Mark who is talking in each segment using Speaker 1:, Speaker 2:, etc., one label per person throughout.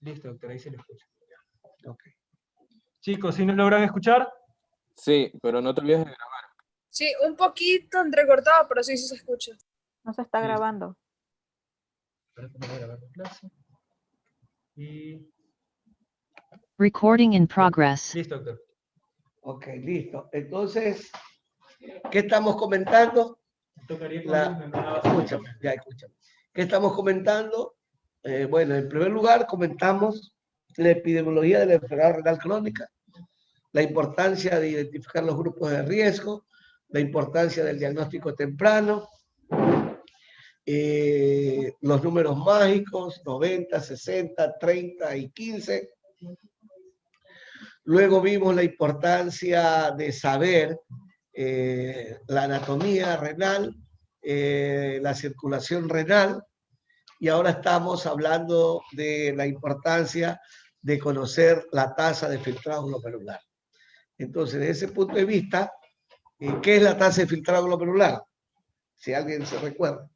Speaker 1: Listo, doctor, ahí se lo escucha.
Speaker 2: Ok.
Speaker 1: Chicos, ¿sí nos logran escuchar?
Speaker 3: Sí, pero no te olvides de grabar.
Speaker 4: Sí, un poquito entrecortado, pero sí se escucha.
Speaker 5: No se está
Speaker 1: Listo.
Speaker 5: grabando.
Speaker 1: Ahora vamos a grabar la clase. Y...
Speaker 6: Recording in progress.
Speaker 1: Listo, doctor.
Speaker 2: Ok, listo. Entonces, ¿qué estamos comentando?
Speaker 1: Tocaría
Speaker 2: Escúchame, ya escúchame. ¿Qué estamos comentando? Bueno, en primer lugar, comentamos la epidemiología de la enfermedad renal crónica, la importancia de identificar los grupos de riesgo, la importancia del diagnóstico temprano, los números mágicos, 90, 60, 30 y 15. Luego vimos la importancia de saber la anatomía renal, la circulación renal, y ahora estamos hablando de la importancia de conocer la tasa de filtrado glomerular. Entonces, desde ese punto de vista, ¿qué es la tasa de filtrado glomerular? Si alguien se recuerda.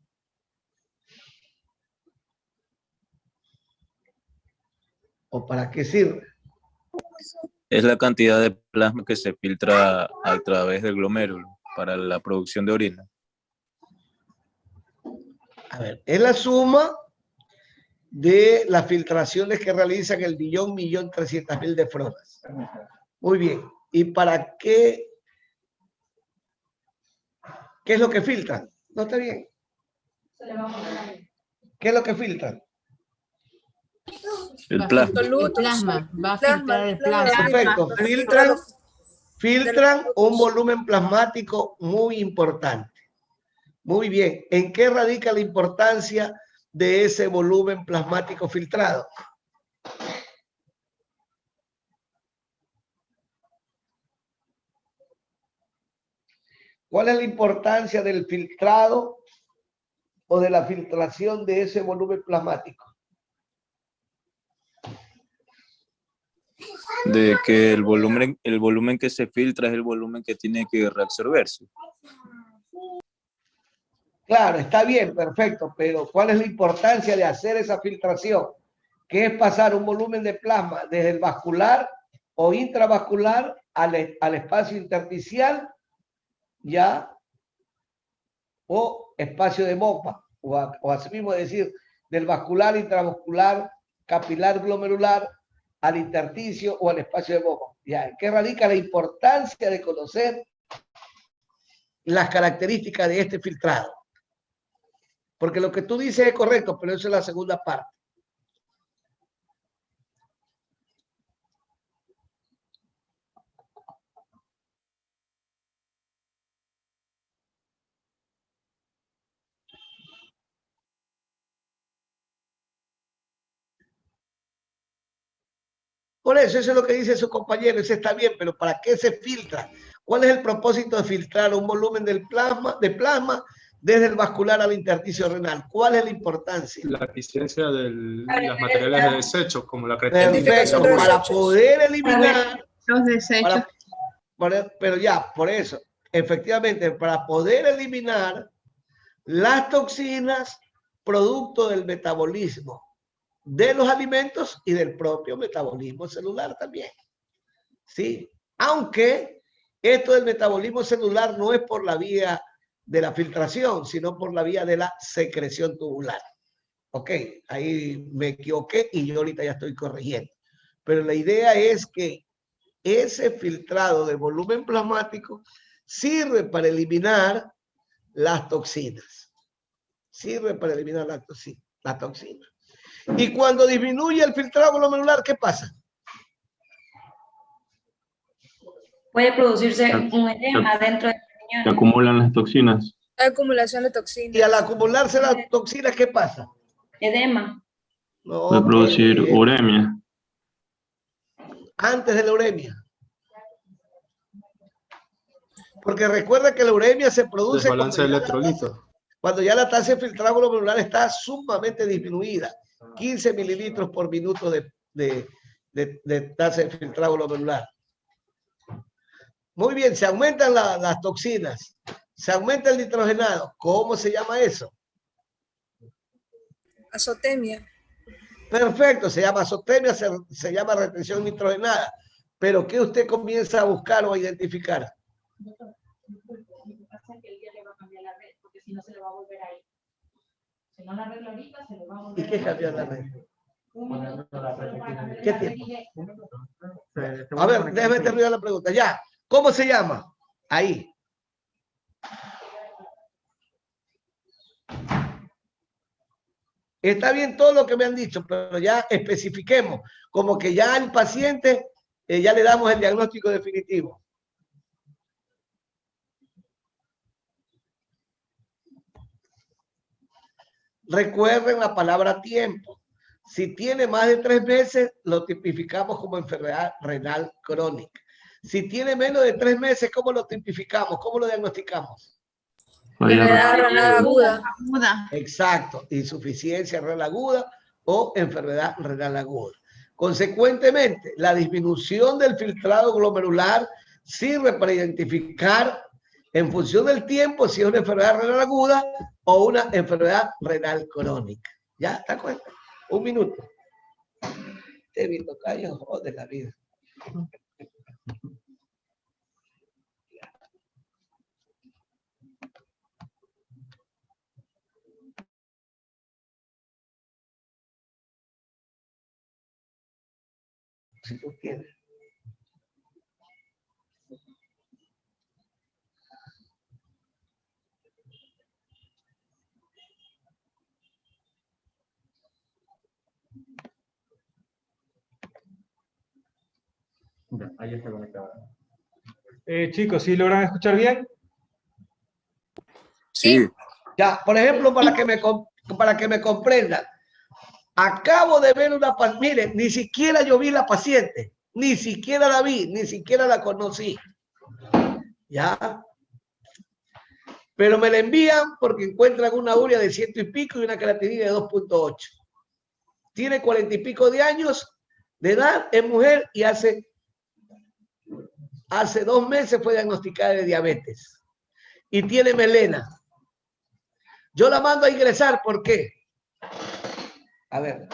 Speaker 2: ¿O para qué sirve?
Speaker 7: Es la cantidad de plasma que se filtra a través del glomérulo para la producción de orina.
Speaker 2: A ver, es la suma de las filtraciones que realizan el 1.300.000 de fronas. Muy bien. ¿Y para qué? ¿Qué es lo que filtran? No está bien. ¿Qué es lo que filtran?
Speaker 7: El plasma.
Speaker 8: El plasma, va a filtrar el plasma.
Speaker 2: Perfecto. Filtran un volumen plasmático muy importante. Muy bien. ¿En qué radica la importancia de ese volumen plasmático filtrado? ¿Cuál es la importancia del filtrado o de la filtración de ese volumen plasmático?
Speaker 7: De que el volumen que se filtra es el volumen que tiene que reabsorberse.
Speaker 2: Claro, está bien, perfecto, pero ¿cuál es la importancia de hacer esa filtración? Que es pasar un volumen de plasma desde el vascular o intravascular al espacio intersticial, ya, o espacio de Moppa, o así mismo decir, del vascular, intravascular, capilar, glomerular, al intersticio o al espacio de Moppa. Ya, ¿en qué radica la importancia de conocer las características de este filtrado? Porque lo que tú dices es correcto, pero eso es la segunda parte. Por eso es lo que dice su compañero, eso está bien, pero ¿para qué se filtra? ¿Cuál es el propósito de filtrar un volumen del plasma, desde el vascular al intersticio renal? ¿Cuál es la importancia?
Speaker 9: La eficiencia de los materiales de desecho, como la creatina.
Speaker 2: Perfecto, para poder eliminar
Speaker 8: los desechos.
Speaker 2: Pero ya, por eso, efectivamente, para poder eliminar las toxinas producto del metabolismo de los alimentos y del propio metabolismo celular también. ¿Sí? Aunque esto del metabolismo celular no es por la vía de la filtración, sino por la vía de la secreción tubular. Ok, ahí me equivoqué y yo ahorita ya estoy corrigiendo. Pero la idea es que ese filtrado de volumen plasmático sirve para eliminar las toxinas. Sirve para eliminar las toxinas. Y cuando disminuye el filtrado glomerular, ¿qué pasa?
Speaker 10: Puede producirse un edema dentro del riñón.
Speaker 9: Se acumulan las toxinas.
Speaker 4: Acumulación de toxinas.
Speaker 2: Y al acumularse las toxinas, ¿qué pasa?
Speaker 10: Edema.
Speaker 2: No,
Speaker 9: Puede producir uremia.
Speaker 2: Antes de la uremia. Porque recuerda que la uremia se produce
Speaker 9: Desbalance de electrolitos.
Speaker 2: cuando ya la tasa de filtrado glomerular está sumamente disminuida. 15 mililitros por minuto de tasa de filtrado glomerular. Muy bien, se aumentan las toxinas, se aumenta el nitrogenado. ¿Cómo se llama eso?
Speaker 4: Azotemia.
Speaker 2: Perfecto, se llama azotemia, se llama retención nitrogenada. Pero ¿qué usted comienza a buscar o a identificar? ¿Y qué cambiar la red? ¿Qué tiempo? A ver, déjame terminar la pregunta. Ya, ¿cómo se llama? Ahí. Está bien todo lo que me han dicho, pero ya especifiquemos, como que ya al paciente ya le damos el diagnóstico definitivo. Recuerden la palabra tiempo. Si tiene más de 3 meses, lo tipificamos como enfermedad renal crónica. Si tiene menos de 3 meses, ¿cómo lo tipificamos? ¿Cómo lo diagnosticamos?
Speaker 4: Enfermedad renal aguda.
Speaker 8: Aguda.
Speaker 2: Exacto, insuficiencia renal aguda o enfermedad renal aguda. Consecuentemente, la disminución del filtrado glomerular sirve para identificar en función del tiempo si es una enfermedad renal aguda o una enfermedad renal crónica. ¿Ya? ¿Te acuerdas? 1 minuto. Te vi tocayo, joder la vida. Si tú quieres.
Speaker 1: Ya, ahí está conectado. Chicos, ¿sí logran escuchar bien?
Speaker 7: Sí,
Speaker 2: Ya, por ejemplo, para que me comprendan, acabo de ver una paciente, miren, ni siquiera yo vi la paciente, ni siquiera la vi, ni siquiera la conocí. Ya. Pero me la envían porque encuentran una urea de 100 y pico y una creatinina de 2.8. Tiene 40 y pico de años de edad, es mujer y hace 2 meses fue diagnosticada de diabetes. Y tiene melena. Yo la mando a ingresar, ¿por qué? A ver.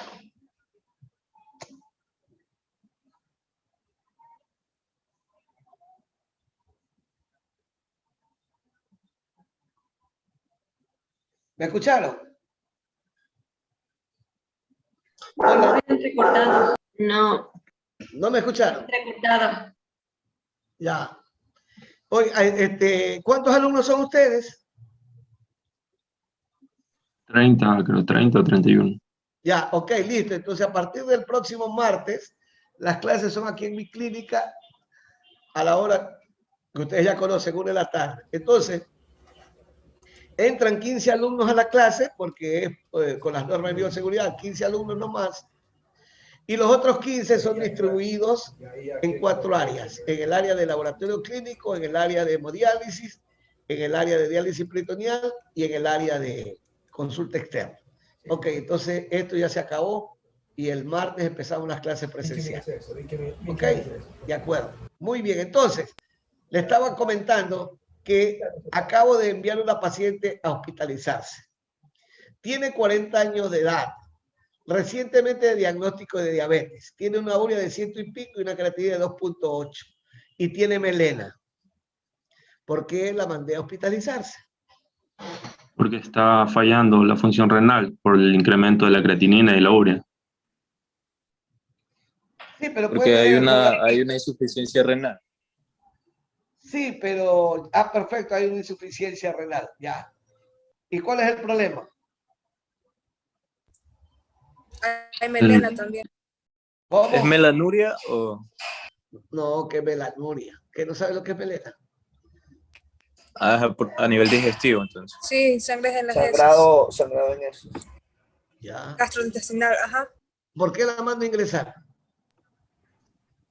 Speaker 2: ¿Me escucharon? Hola.
Speaker 10: Recortado. No,
Speaker 2: ¿No me escucharon?
Speaker 10: recortado.
Speaker 2: Ya. Oye, ¿cuántos alumnos son ustedes?
Speaker 9: 30, creo, 30 o 31.
Speaker 2: Ya, ok, listo. Entonces, a partir del próximo martes, las clases son aquí en mi clínica a la hora que ustedes ya conocen, 1 de la tarde. Entonces, entran 15 alumnos a la clase, porque es con las normas de bioseguridad, 15 alumnos nomás, y los otros 15 son distribuidos en 4 áreas, en el área de laboratorio clínico, en el área de hemodiálisis, en el área de diálisis peritoneal y en el área de consulta externa. Ok, entonces esto ya se acabó y el martes empezamos las clases presenciales. Ok, de acuerdo. Muy bien, entonces, le estaba comentando que acabo de enviar a una paciente a hospitalizarse. Tiene 40 años de edad. Recientemente de diagnóstico de diabetes. Tiene una urea de 100 y pico y una creatinina de 2.8. Y tiene melena. ¿Por qué la mandé a hospitalizarse?
Speaker 9: Porque está fallando la función renal por el incremento de la creatinina y la urea.
Speaker 2: Sí, pero
Speaker 7: porque
Speaker 2: puede tener
Speaker 7: hay una insuficiencia renal.
Speaker 2: Sí, pero... perfecto, hay una insuficiencia renal. Ya. ¿Y cuál es el problema?
Speaker 4: Hay melena también.
Speaker 2: ¿Cómo?
Speaker 7: ¿Es melanuria o...?
Speaker 2: No, que melanuria. ¿Que no sabe lo que es melena?
Speaker 7: A nivel digestivo, entonces.
Speaker 4: Sí, sangre en las heces.
Speaker 5: Sangrado en eso.
Speaker 2: Ya.
Speaker 4: Gastrointestinal, ajá.
Speaker 2: ¿Por qué la mando a ingresar?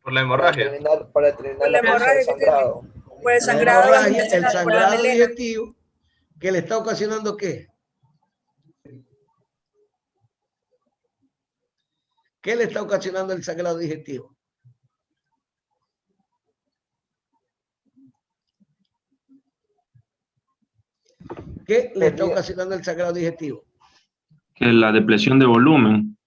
Speaker 9: Por la hemorragia.
Speaker 5: Para terminar
Speaker 4: Por la
Speaker 5: la causa
Speaker 4: hemorragia
Speaker 5: del
Speaker 4: que
Speaker 5: sangrado.
Speaker 4: Por el
Speaker 2: La
Speaker 4: sangrado
Speaker 2: hemorragia, el
Speaker 4: gastrointestinal, por la
Speaker 2: sangrado
Speaker 4: melena.
Speaker 2: digestivo, que le está ocasionando ¿qué? ¿Qué le está ocasionando el sangrado digestivo? ¿Qué le está ocasionando el sangrado digestivo?
Speaker 9: Que la depresión de volumen.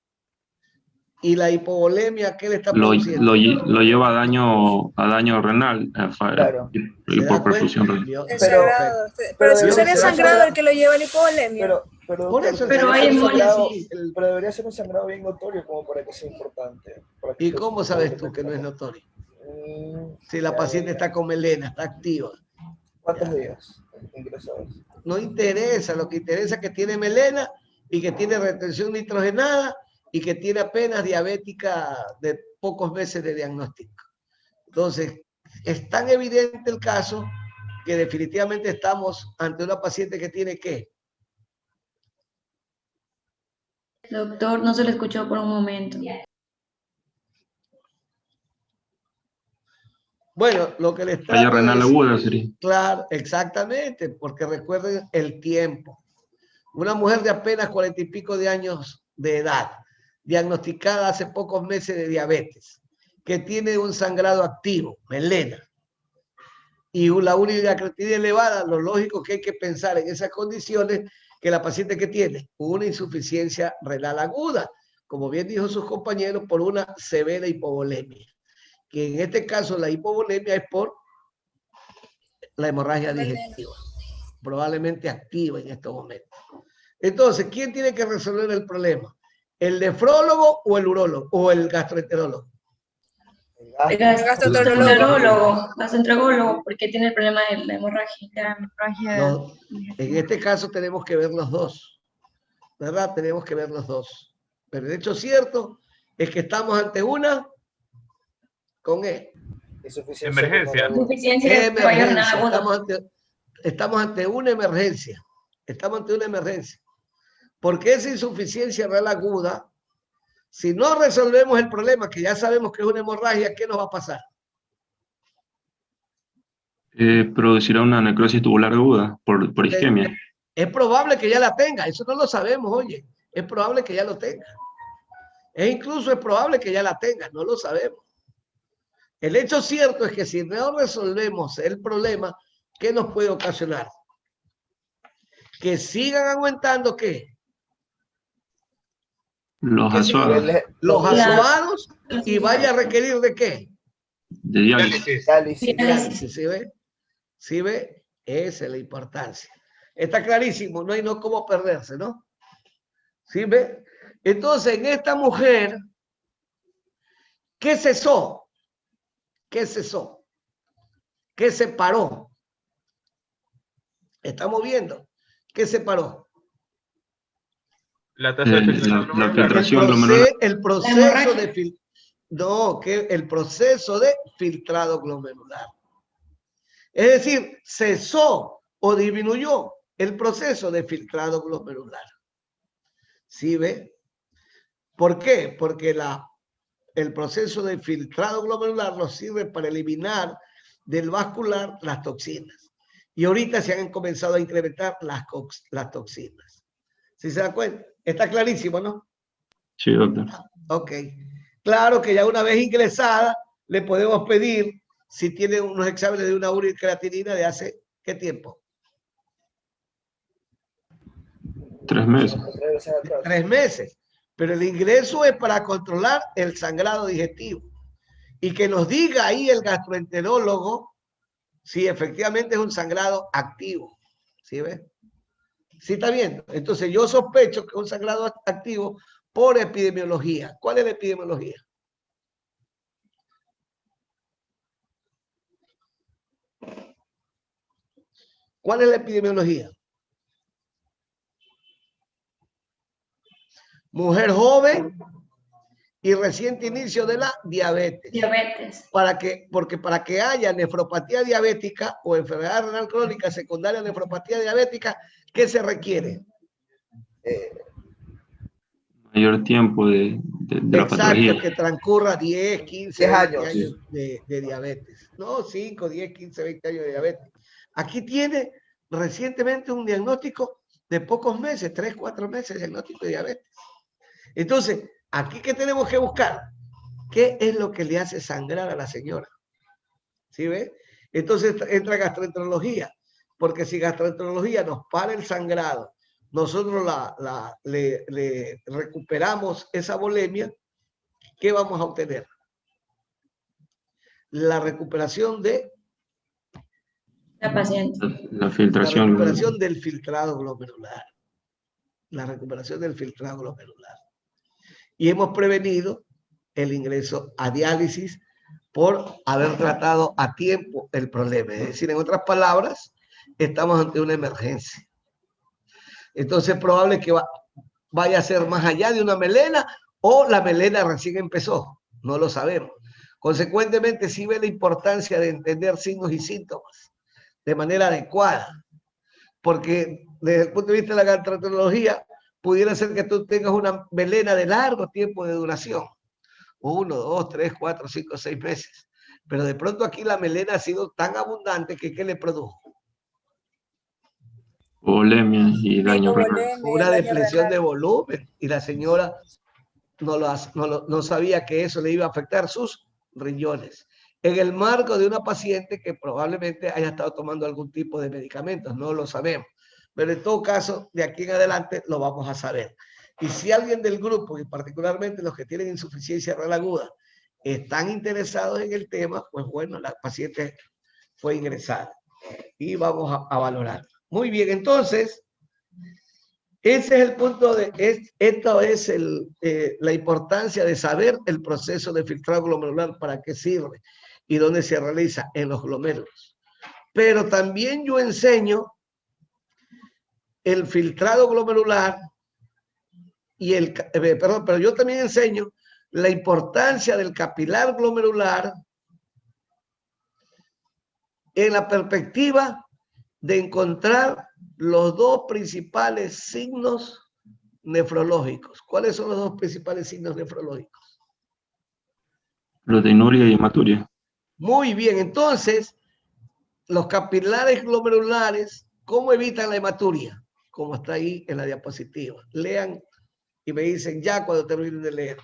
Speaker 2: ¿Y la hipovolemia qué le está
Speaker 9: lo
Speaker 2: produciendo?
Speaker 9: lleva a daño renal
Speaker 5: Claro.
Speaker 9: y
Speaker 2: ¿Se da
Speaker 9: por perfusión
Speaker 2: cuenta?
Speaker 9: renal.
Speaker 2: ¿Vio?
Speaker 4: El
Speaker 5: Pero-
Speaker 4: sangrado. Pero si
Speaker 2: Vio,
Speaker 4: sería
Speaker 2: se da
Speaker 4: sangrado
Speaker 2: cuenta.
Speaker 4: el que lo lleva a la hipovolemia.
Speaker 5: Pero,
Speaker 2: Por eso
Speaker 5: doctor,
Speaker 10: Pero
Speaker 5: debería
Speaker 10: hay
Speaker 5: ser un
Speaker 10: emolias,
Speaker 5: sangrado-
Speaker 10: sí.
Speaker 5: pero debería ser un sangrado bien notorio como para que sea importante. para que
Speaker 2: ¿Y
Speaker 5: usted
Speaker 2: cómo
Speaker 5: se
Speaker 2: sabes
Speaker 5: preocupe
Speaker 2: tú que no es
Speaker 5: tanto.
Speaker 2: notorio?
Speaker 5: Mm,
Speaker 2: Si la
Speaker 5: ya,
Speaker 2: paciente
Speaker 5: ya.
Speaker 2: está con melena, está activa.
Speaker 5: ¿Cuántos
Speaker 2: Ya.
Speaker 5: días ingresados?
Speaker 2: No interesa, lo que interesa es que tiene melena y que tiene retención nitrogenada y que tiene apenas diabética de pocos meses de diagnóstico. Entonces, es tan evidente el caso que definitivamente estamos ante una paciente que tiene ¿qué?
Speaker 10: Doctor, no se le escuchó por un momento.
Speaker 2: Bueno, lo que les
Speaker 9: Falla
Speaker 2: trato de
Speaker 9: renal
Speaker 2: decir,
Speaker 9: aguda sería.
Speaker 2: claro, exactamente, porque recuerden el tiempo. Una mujer de apenas 40 y pico de años de edad, diagnosticada hace pocos meses de diabetes, que tiene un sangrado activo, melena, y la creatinina elevada, lo lógico que hay que pensar en esas condiciones que la paciente que tiene una insuficiencia renal aguda, como bien dijo sus compañeros, por una severa hipovolemia, que en este caso la hipovolemia es por la hemorragia digestiva, probablemente activa en estos momentos. Entonces, ¿quién tiene que resolver el problema? ¿El nefrólogo o el urólogo o el gastroenterólogo?
Speaker 10: El
Speaker 4: gastroenterólogo.
Speaker 10: gastroenterólogo, porque tiene el problema de la hemorragia.
Speaker 2: En este caso tenemos que ver los dos, ¿verdad? Tenemos que ver los dos. Pero el hecho cierto es que estamos ante una con
Speaker 5: Insuficiencia
Speaker 1: Emergencia.
Speaker 5: renal aguda.
Speaker 10: Insuficiencia de fallo renal
Speaker 2: emergencia.
Speaker 10: agudo.
Speaker 2: Estamos ante una emergencia. Estamos ante una emergencia. Porque esa insuficiencia renal aguda, si no resolvemos el problema, que ya sabemos que es una hemorragia, ¿qué nos va a pasar?
Speaker 9: Producirá una necrosis tubular aguda por isquemia.
Speaker 2: Es probable que ya la tenga, eso no lo sabemos, oye. Es probable que ya lo tenga. Incluso es probable que ya la tenga, no lo sabemos. El hecho cierto es que si no resolvemos el problema, ¿qué nos puede ocasionar? Que sigan aumentando, ¿qué?
Speaker 9: Los azuados
Speaker 2: Los azuados y vaya a requerir ¿de qué?
Speaker 9: de diálisis.
Speaker 2: Diálisis, ¿sí ve? ¿Sí ve? Esa es la importancia. Está clarísimo, no hay no cómo perderse, ¿no? ¿Sí ve? Entonces, en esta mujer, ¿qué cesó? ¿Qué cesó? ¿Qué se paró? Estamos viendo. ¿Qué se paró?
Speaker 1: La tasa de filtración
Speaker 9: La filtración glomerular.
Speaker 2: El proceso de el proceso de filtrado glomerular. Es decir, cesó o disminuyó el proceso de filtrado glomerular. ¿Sí ve? ¿Por qué? Porque el proceso de filtrado glomerular nos sirve para eliminar del vascular las toxinas. Y ahorita se han comenzado a incrementar las toxinas. ¿Sí se da cuenta? Está clarísimo, ¿no?
Speaker 9: Sí, doctor.
Speaker 2: Ok. Claro que ya una vez ingresada, le podemos pedir si tiene unos exámenes de una creatinina de hace ¿qué tiempo?
Speaker 9: 3 meses.
Speaker 2: 3 meses. Pero el ingreso es para controlar el sangrado digestivo. Y que nos diga ahí el gastroenterólogo si efectivamente es un sangrado activo. ¿Sí ves? ¿Sí está viendo? Entonces yo sospecho que es un sangrado activo por epidemiología. ¿Cuál es la epidemiología? ¿Cuál es la epidemiología? Mujer joven y reciente inicio de la diabetes.
Speaker 10: Diabetes.
Speaker 2: Porque para que haya nefropatía diabética o enfermedad renal crónica secundaria a nefropatía diabética, ¿qué se requiere?
Speaker 9: Mayor tiempo de la patología.
Speaker 2: Exacto, que transcurra 10, 15,
Speaker 5: 10
Speaker 2: 20
Speaker 5: años.
Speaker 2: años de diabetes. No, 5, 10, 15, 20 años de diabetes. Aquí tiene recientemente un diagnóstico de pocos meses, 3, 4 meses de diagnóstico de diabetes. Entonces, aquí ¿qué tenemos que buscar? ¿Qué es lo que le hace sangrar a la señora? ¿Sí ve? Entonces entra gastroenterología, porque si gastroenterología nos para el sangrado, nosotros le recuperamos esa volemia, ¿qué vamos a obtener? La recuperación de
Speaker 10: La paciente.
Speaker 9: La
Speaker 2: la
Speaker 9: filtración.
Speaker 2: recuperación del filtrado glomerular. La recuperación del filtrado glomerular. Y hemos prevenido el ingreso a diálisis por haber tratado a tiempo el problema. Es decir, en otras palabras, estamos ante una emergencia. Entonces es probable que vaya a ser más allá de una melena o la melena recién empezó. No lo sabemos. Consecuentemente, sí ve la importancia de entender signos y síntomas de manera adecuada. Porque desde el punto de vista de la gastroenterología, pudiera ser que tú tengas una melena de largo tiempo de duración. 1, 2, 3, 4, 5, 6 meses. Pero de pronto aquí la melena ha sido tan abundante que ¿qué le produjo?
Speaker 9: Volemia y daño renal.
Speaker 2: Una depresión de volumen. Y la señora no sabía que eso le iba a afectar sus riñones. En el marco de una paciente que probablemente haya estado tomando algún tipo de medicamentos, no lo sabemos. Pero en todo caso, de aquí en adelante lo vamos a saber. Y si alguien del grupo, y particularmente los que tienen insuficiencia renal aguda, están interesados en el tema, pues bueno, la paciente fue ingresada y vamos a valorar. Muy bien, entonces, ese es el punto esto es la importancia de saber el proceso de filtrado glomerular, para qué sirve y dónde se realiza, en los glomérulos. Pero también yo enseño el filtrado glomerular y pero yo también enseño la importancia del capilar glomerular en la perspectiva de encontrar los dos principales signos nefrológicos. ¿Cuáles son los dos principales signos nefrológicos?
Speaker 9: Proteinuria y hematuria.
Speaker 2: Muy bien, entonces, los capilares glomerulares, ¿cómo evitan la hematuria? Como está ahí en la diapositiva. Lean y me dicen ya cuando terminen de leer.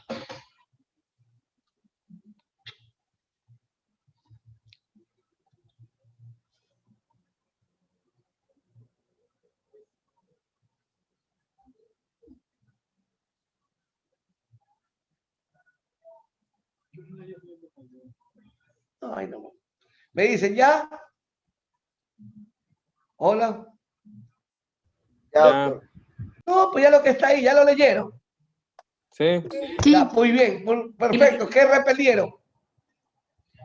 Speaker 2: Ay, no. Me dicen ya. Hola.
Speaker 3: Ya.
Speaker 2: No, pues ya lo que está ahí, ya lo leyeron.
Speaker 3: Sí.
Speaker 2: Ya, muy bien, perfecto. ¿Qué repelieron?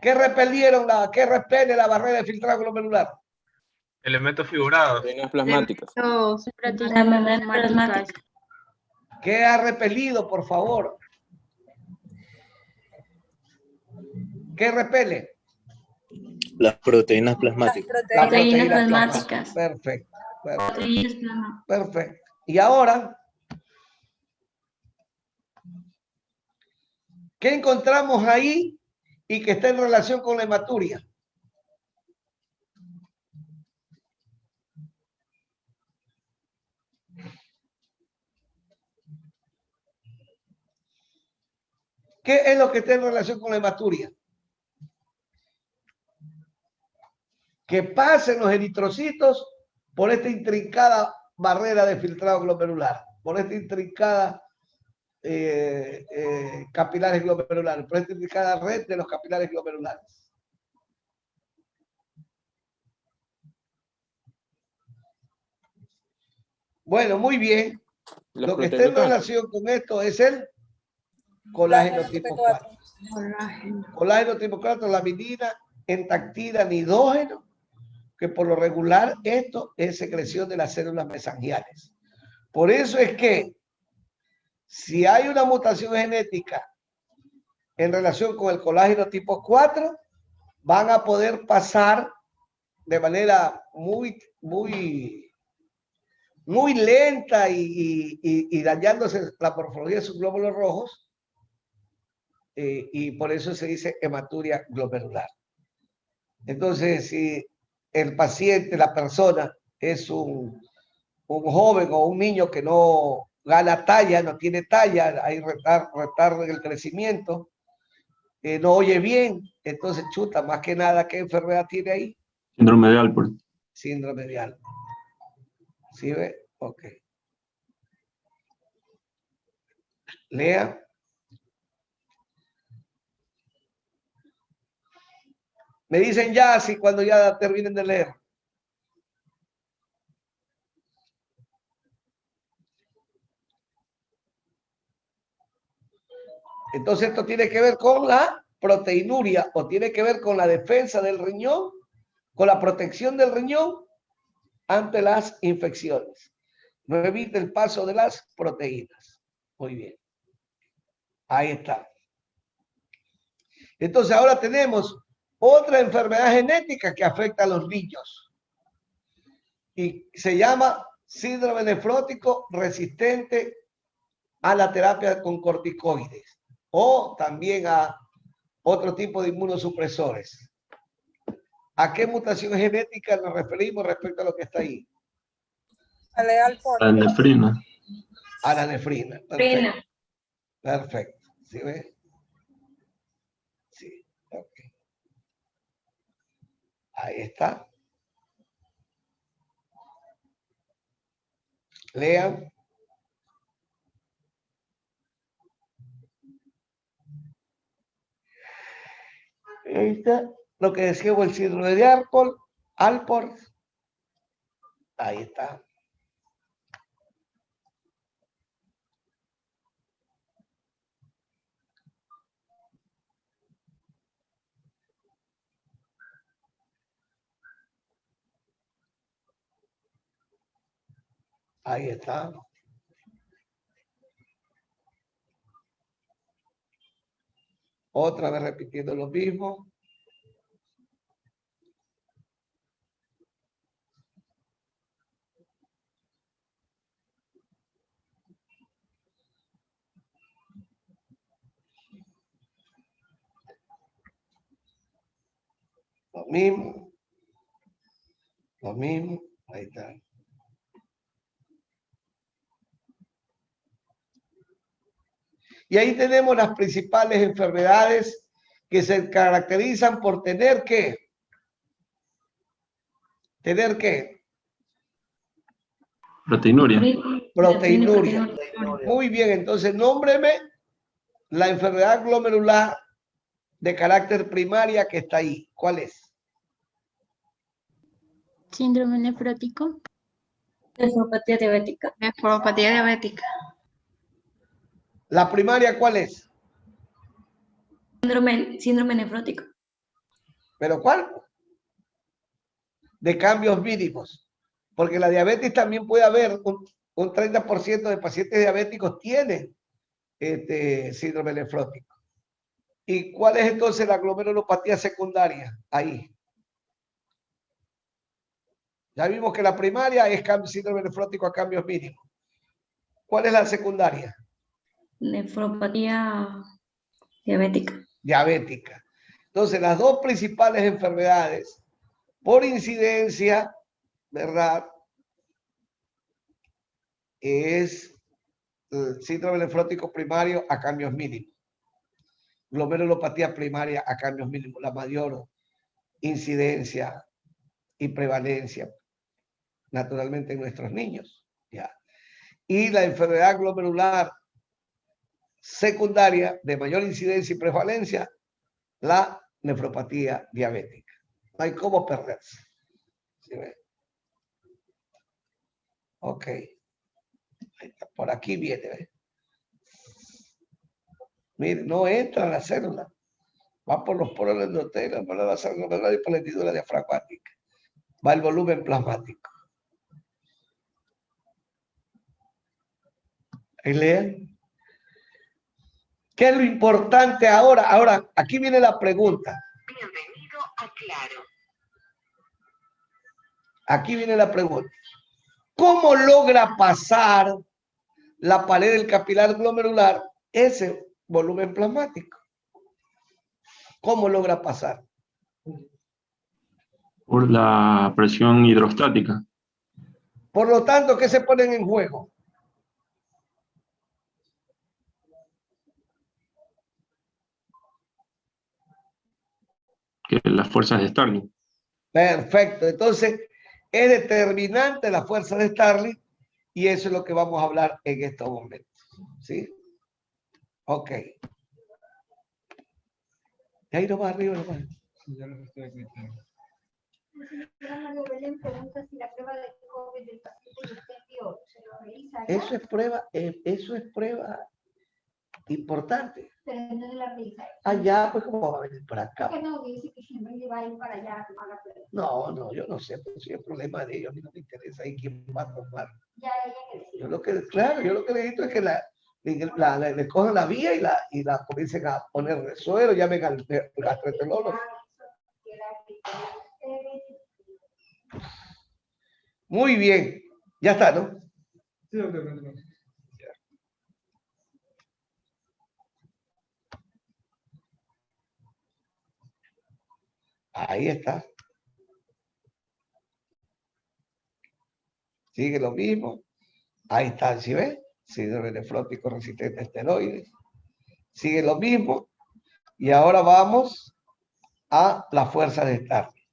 Speaker 2: ¿Qué repelieron? ¿Qué repele la barrera de filtrado glomerular?
Speaker 6: Elementos figurados.
Speaker 3: Proteínas plasmáticas.
Speaker 10: Proteínas plasmáticas.
Speaker 2: ¿Qué ha repelido, por favor? ¿Qué repele?
Speaker 7: Las proteínas plasmáticas.
Speaker 2: Las
Speaker 10: Proteínas plasmáticas.
Speaker 2: Perfecto.
Speaker 10: Proteínas plasmáticas.
Speaker 2: Perfecto. Y ahora, ¿qué encontramos ahí y que está en relación con la hematuria? ¿Qué es lo que está en relación con la hematuria? Que pasen los eritrocitos por esta intrincada barrera de filtrado glomerular, por esta intrincada capilares glomerulares, por esta intrincada red de los capilares glomerulares. Bueno, muy bien. Lo que está en relación con esto es el colágeno tipo 4. Colágeno tipo 4, laminina, entactina, nidógeno, que por lo regular esto es secreción de las células mesangiales. Por eso es que si hay una mutación genética en relación con el colágeno tipo 4, van a poder pasar de manera muy lenta y dañándose la morfología de sus glóbulos rojos, y por eso se dice hematuria glomerular. Entonces, si el paciente, la persona, es un joven o un niño que no gana talla, no tiene talla, hay retardo en el crecimiento, no oye bien, entonces chuta, más que nada, ¿qué enfermedad tiene ahí?
Speaker 9: Síndrome de Alport.
Speaker 2: Síndrome de Alport. ¿Sí ve? Ok. Lea. Me dicen ya, así cuando ya terminen de leer. Entonces esto tiene que ver con la proteinuria o tiene que ver con la defensa del riñón, con la protección del riñón ante las infecciones. No evita el paso de las proteínas. Muy bien. Ahí está. Entonces ahora tenemos otra enfermedad genética que afecta a los niños. Y se llama síndrome nefrótico resistente a la terapia con corticoides o también a otro tipo de inmunosupresores. ¿A qué mutación genética nos referimos respecto a lo que está ahí?
Speaker 9: La nefrina.
Speaker 2: A la nefrina. Perfecto. Perfecto. ¿Sí ve? Sí. Ok. Ahí está. Lean. Ahí está lo que decíamos, el síndrome de Alport. Ahí está. Ahí está. Otra vez repitiendo lo mismo. Lo mismo. Lo mismo. Ahí está. Y ahí tenemos las principales enfermedades que se caracterizan por tener ¿qué? ¿Tener qué?
Speaker 9: Proteinuria.
Speaker 2: Proteinuria. Muy bien, entonces nómbreme la enfermedad glomerular de carácter primaria que está ahí. ¿Cuál es?
Speaker 8: Síndrome nefrótico.
Speaker 10: Nefropatía diabética.
Speaker 8: Nefropatía diabética.
Speaker 2: ¿La primaria cuál es?
Speaker 10: Síndrome nefrótico.
Speaker 2: ¿Pero cuál? De cambios mínimos. Porque la diabetes también puede haber un 30% de pacientes diabéticos tienen síndrome nefrótico. ¿Y cuál es entonces la glomerulopatía secundaria? Ahí. Ya vimos que la primaria es síndrome nefrótico a cambios mínimos. ¿Cuál es la secundaria?
Speaker 10: Nefropatía diabética.
Speaker 2: Diabética. Entonces, las dos principales enfermedades por incidencia, ¿verdad? Es el síndrome nefrótico primario a cambios mínimos. Glomerulopatía primaria a cambios mínimos, la mayor incidencia y prevalencia, naturalmente, en nuestros niños. ¿Ya? Y la enfermedad glomerular secundaria de mayor incidencia y prevalencia, la nefropatía diabética. No hay cómo perderse. ¿Sí ve? Ok. Por aquí viene. ¿Ve? Mire, no entra en la célula. Va por los poros endotélicos, por la célula y por la hendidura diafragmática. Va el volumen plasmático. Ahí lean. ¿Qué es lo importante ahora? Ahora, aquí viene la pregunta.
Speaker 11: Bienvenido a Claro.
Speaker 2: Aquí viene la pregunta. ¿Cómo logra pasar la pared del capilar glomerular ese volumen plasmático? ¿Cómo logra pasar?
Speaker 9: Por la presión hidrostática.
Speaker 2: Por lo tanto, ¿qué se ponen en juego?
Speaker 9: Que las fuerzas de Starling.
Speaker 2: Perfecto. Entonces, es determinante la fuerza de Starling y eso es lo que vamos a hablar en estos momentos. ¿Sí? Ok. Y ahí no va arriba, no va.
Speaker 1: Ya lo estoy acreditando.
Speaker 11: María Belén pregunta si la prueba de COVID del paciente que usted dio, ¿se lo realiza allá?
Speaker 2: Eso es prueba importante.
Speaker 11: Pero no se la realiza.
Speaker 2: Allá, pues, ¿cómo va a venir para acá?
Speaker 11: Que no, dice que siempre le va a ir para allá a tomar la prueba.
Speaker 2: No, yo no sé, pues si es problema de ellos, a mí no me interesa ahí quién va a tomar.
Speaker 11: Ya ella que decide.
Speaker 2: Yo lo que necesito es que le cojan la vía y la comiencen a poner de suero, llamen al gastroenterólogo. Muy bien, ya está, ¿no?
Speaker 1: Sí, doctor, continúa.
Speaker 2: Ahí está. Sigue lo mismo. Ahí está, ¿sí ves? Síndrome nefrótico resistente a esteroides. Sigue lo mismo. Y ahora vamos a la fuerza de Starling.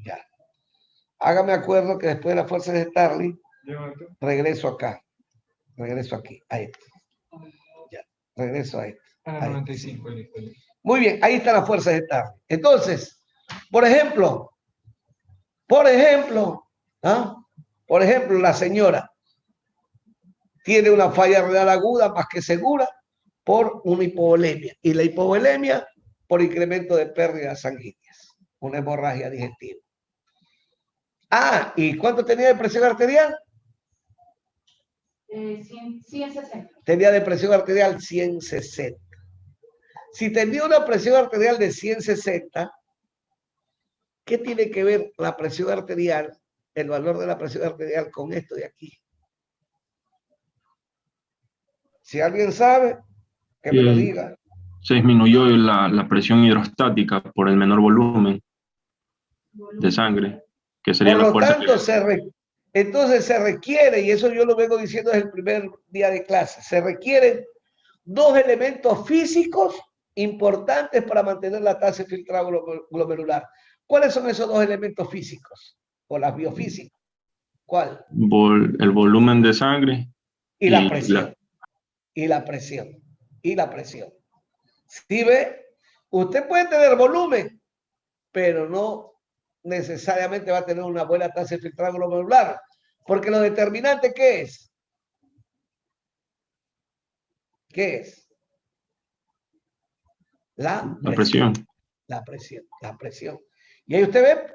Speaker 2: Ya. Hágame acuerdo que después de la fuerza de Starling, regreso acá. Regreso aquí. Ahí está. Ya. Regreso a esto.
Speaker 1: A la 95, listo.
Speaker 2: Muy bien, ahí está la fuerza de Starling. Entonces, por ejemplo, la señora tiene una falla renal aguda más que segura por una hipovolemia. Y la hipovolemia por incremento de pérdidas sanguíneas, una hemorragia digestiva. ¿Y cuánto tenía de presión arterial?
Speaker 10: 160.
Speaker 2: Tenía de presión arterial 160. Si tenía una presión arterial de 160, ¿qué tiene que ver la presión arterial, el valor de la presión arterial con esto de aquí? Si alguien sabe, que me lo diga.
Speaker 9: Se disminuyó la presión hidrostática por el menor volumen de sangre, que sería
Speaker 2: Por
Speaker 9: la
Speaker 2: lo
Speaker 9: fuerza.
Speaker 2: tanto, entonces se requiere, y eso yo lo vengo diciendo desde el primer día de clase, se requieren dos elementos físicos importantes para mantener la tasa de filtrado glomerular. ¿Cuáles son esos dos elementos físicos? O las biofísicas. ¿Cuál?
Speaker 9: El volumen de sangre
Speaker 2: y la presión. Y la presión. Y la presión. ¿Sí ve? Usted puede tener volumen, pero no necesariamente va a tener una buena tasa de filtrado glomerular. Porque lo determinante, ¿qué es? ¿Qué es? La presión. La presión. Y ahí usted ve,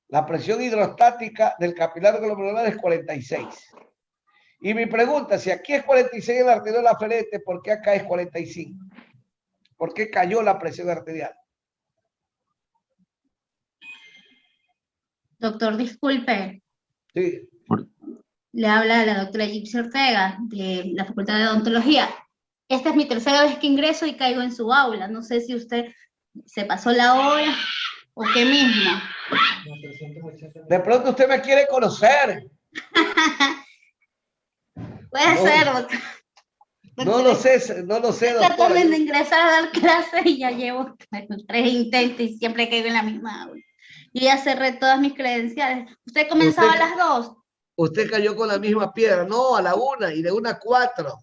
Speaker 2: la presión hidrostática del capilar glomerular es 46. Y mi pregunta, si aquí es 46 en la arteriola aferente, ¿por qué acá es 45? ¿Por qué cayó la presión arterial?
Speaker 8: Doctor, disculpe.
Speaker 2: Sí.
Speaker 8: Le habla la doctora Gypsy Ortega de la Facultad de Odontología. Esta es mi tercera vez que ingreso y caigo en su aula. No sé si usted se pasó la hora o qué mismo.
Speaker 2: De pronto usted me quiere conocer.
Speaker 8: Puede ser, doctor.
Speaker 2: No lo sé, doctora.
Speaker 8: Tratando de ingresar a dar clases y ya llevo 3 intentos y siempre caigo en la misma aula. Y ya cerré todas mis credenciales. ¿Usted comenzaba a las 2?
Speaker 2: Usted cayó con la misma piedra. No, a la 1 y de 1 a 4.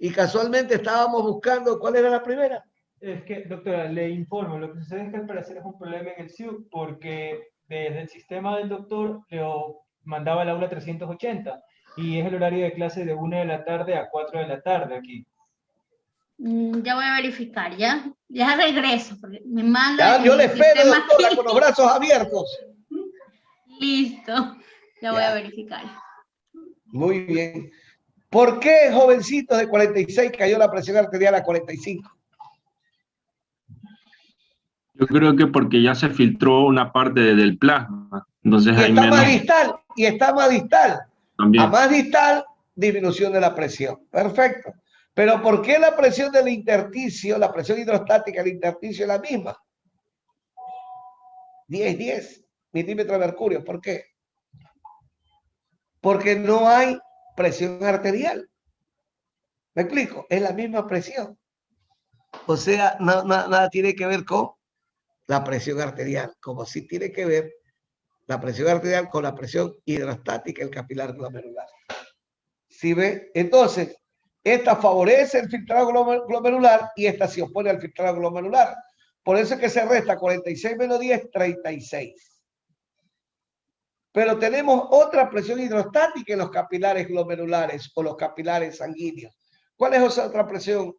Speaker 2: Y casualmente estábamos buscando, ¿cuál era la primera?
Speaker 1: Es que, doctora, le informo, lo que sucede es que al parecer es un problema en el SIUC porque desde el sistema del doctor le mandaba al aula 380 y es el horario de clase de 1 de la tarde a 4 de la tarde aquí.
Speaker 8: Ya voy a verificar, ya regreso, porque me manda.
Speaker 2: Yo le espero, doctora, con los brazos abiertos.
Speaker 8: Listo, ya voy a verificar.
Speaker 2: Muy bien. ¿Por qué, jovencitos de 46, cayó la presión arterial a 45?
Speaker 9: Yo creo que porque ya se filtró una parte del plasma. Entonces
Speaker 2: Y
Speaker 9: hay
Speaker 2: está
Speaker 9: menos.
Speaker 2: más distal.
Speaker 9: También.
Speaker 2: A más distal, disminución de la presión. Perfecto. Pero ¿por qué la presión del intersticio, la presión hidrostática del intersticio es la misma? 10 milímetros de mercurio. ¿Por qué? Porque no hay presión arterial. ¿Me explico? Es la misma presión. O sea, nada tiene que ver con la presión arterial, como sí tiene que ver la presión arterial con la presión hidrostática del capilar glomerular. ¿Sí ve? Entonces, Esta favorece el filtrado glomerular y esta se opone al filtrado glomerular. Por eso es que se resta 46 menos 10, 36. Pero tenemos otra presión hidrostática en los capilares glomerulares o los capilares sanguíneos. ¿Cuál es esa otra presión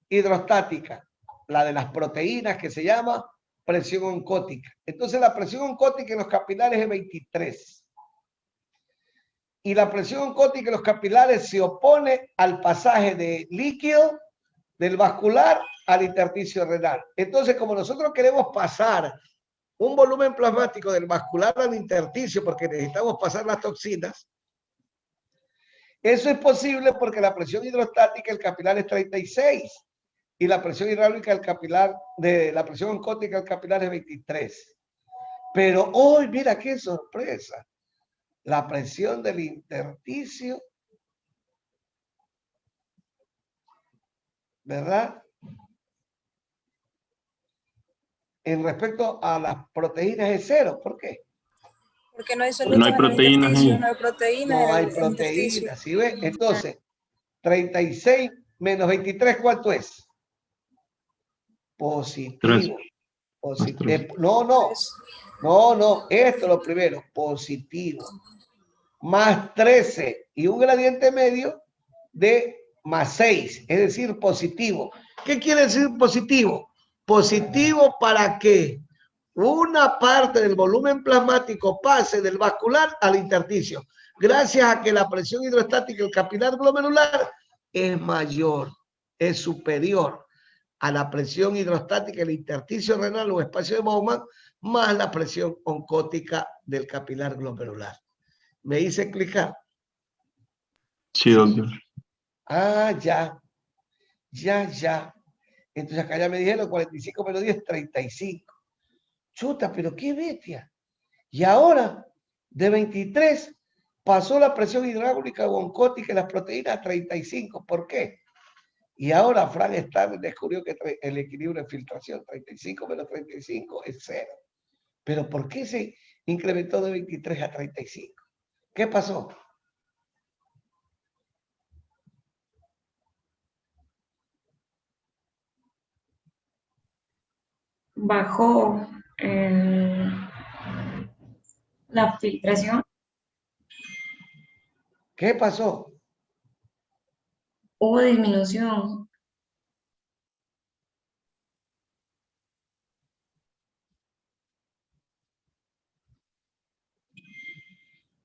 Speaker 2: hidrostática? La de las proteínas, que se llama presión oncótica. Entonces la presión oncótica en los capilares es 23. Y la presión oncótica en los capilares se opone al pasaje de líquido del vascular al intersticio renal. Entonces, como nosotros queremos pasar un volumen plasmático del vascular al intersticio porque necesitamos pasar las toxinas, eso es posible porque la presión hidrostática del capilar es 36 y la presión hidráulica del capilar, de la presión oncótica del capilar es 23. Pero hoy, mira qué sorpresa, la presión del intersticio, ¿verdad? En respecto a las proteínas es 0. ¿Por qué?
Speaker 4: Porque no hay
Speaker 9: No hay proteínas ahí.
Speaker 4: no hay proteínas.
Speaker 2: No hay proteínas, ¿sí ves? Entonces, 36 menos 23, ¿cuánto es? Positivo. Positivo. No, esto es lo primero, positivo. Más 13 y un gradiente medio de más 6, es decir, positivo. ¿Qué quiere decir positivo? Positivo para que una parte del volumen plasmático pase del vascular al intersticio, gracias a que la presión hidrostática del capilar glomerular es mayor, es superior a la presión hidrostática del intersticio renal o espacio de Bowman, más la presión oncótica del capilar glomerular. ¿Me hice explicar?
Speaker 9: Sí, doctor.
Speaker 2: Ah, ya. Entonces acá ya me dijeron 45 menos 10, 35. Chuta, pero qué bestia. Y ahora, de 23, pasó la presión hidráulica o oncótica en las proteínas a 35. ¿Por qué? Y ahora Frank Starling descubrió que el equilibrio de filtración, 35 menos 35 es 0. Pero ¿por qué se incrementó de 23 a 35? ¿Qué pasó?
Speaker 10: Bajó la filtración.
Speaker 2: ¿Qué pasó?
Speaker 10: Hubo disminución.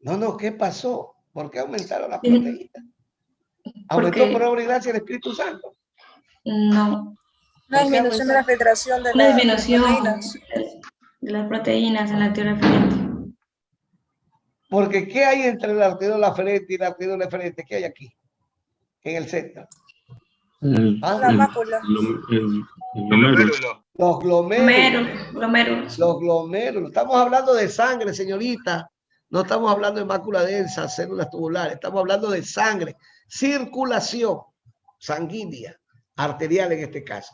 Speaker 2: No, ¿qué pasó? ¿Por qué aumentaron las proteínas? ¿Aumentó
Speaker 10: Porque
Speaker 2: por obra y gracia del Espíritu Santo?
Speaker 10: no.
Speaker 4: Una disminución de la filtración de
Speaker 10: Una
Speaker 4: las
Speaker 10: disminución
Speaker 4: proteínas.
Speaker 10: de las proteínas en la teoría aferente.
Speaker 2: Porque ¿qué hay entre la arteriola aferente y la arteriola eferente? ¿Qué hay aquí? En el centro.
Speaker 4: La mácula.
Speaker 2: Los glomérulos.
Speaker 10: Glomérulos.
Speaker 2: Los glomérulos. Estamos hablando de sangre, señorita. No estamos hablando de mácula densa, células tubulares. Estamos hablando de sangre. Circulación sanguínea, arterial en este caso.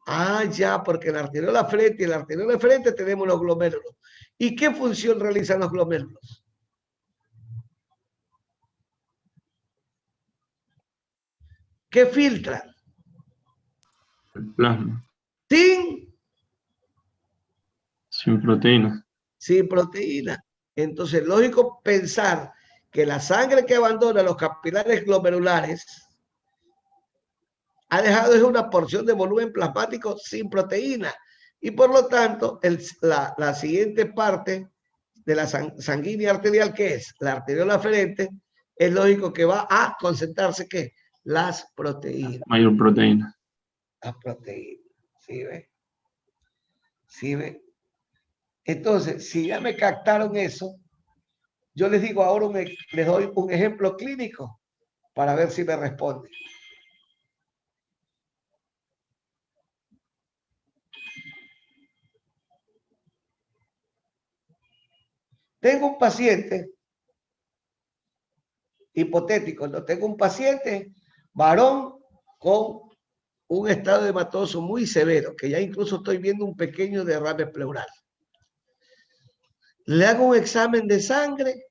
Speaker 2: Ah, ya, porque en la arteriola aferente y en la arteriola eferente tenemos los glomérulos. ¿Y qué función realizan los glomérulos? ¿Qué filtran?
Speaker 9: El plasma.
Speaker 2: Sin
Speaker 9: proteínas.
Speaker 2: Sin proteína. Entonces, lógico pensar que la sangre que abandona los capilares glomerulares ha dejado una porción de volumen plasmático sin proteína. Y por lo tanto, la siguiente parte de la sanguínea arterial, que es la arteriola aferente, es lógico que va a concentrarse, ¿qué? Las proteínas.
Speaker 9: Mayor proteína.
Speaker 2: Las proteínas. ¿Sí ve? ¿Sí ve? Entonces, si ya me captaron eso, yo les digo ahora, les doy un ejemplo clínico para ver si me responden. Tengo un paciente hipotético, ¿no? Tengo un paciente varón con un estado hematoso muy severo, que ya incluso estoy viendo un pequeño derrame pleural. Le hago un examen de sangre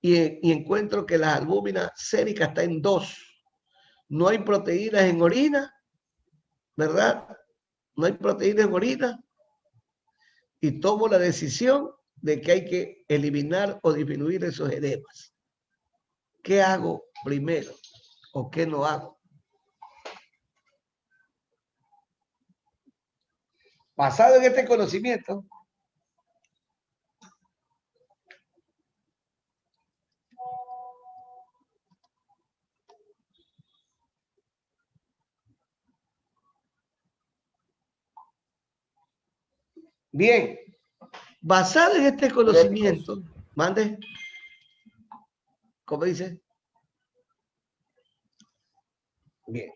Speaker 2: y encuentro que la albúmina sérica está en 2. no hay proteínas en orina, ¿verdad? No hay proteínas en orina. Y tomo la decisión de que hay que eliminar o disminuir esos edemas. ¿Qué hago primero o qué no hago? Basado en este conocimiento, bien, basado en este conocimiento, mande, ¿cómo dice? Bien.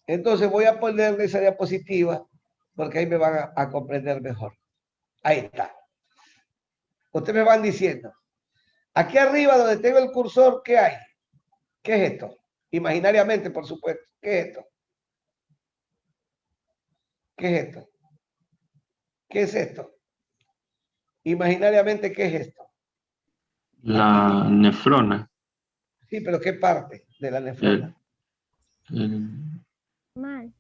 Speaker 2: Entonces voy a ponerle esa diapositiva porque ahí me van a comprender mejor. Ahí está. Ustedes me van diciendo. Aquí arriba donde tengo el cursor, ¿qué hay? ¿Qué es esto? Imaginariamente, por supuesto. ¿Qué es esto? ¿Qué es esto? ¿Qué es esto? Imaginariamente, ¿qué es esto?
Speaker 9: La nefrona.
Speaker 2: Sí, pero ¿qué parte de la nefrona?
Speaker 8: Mal.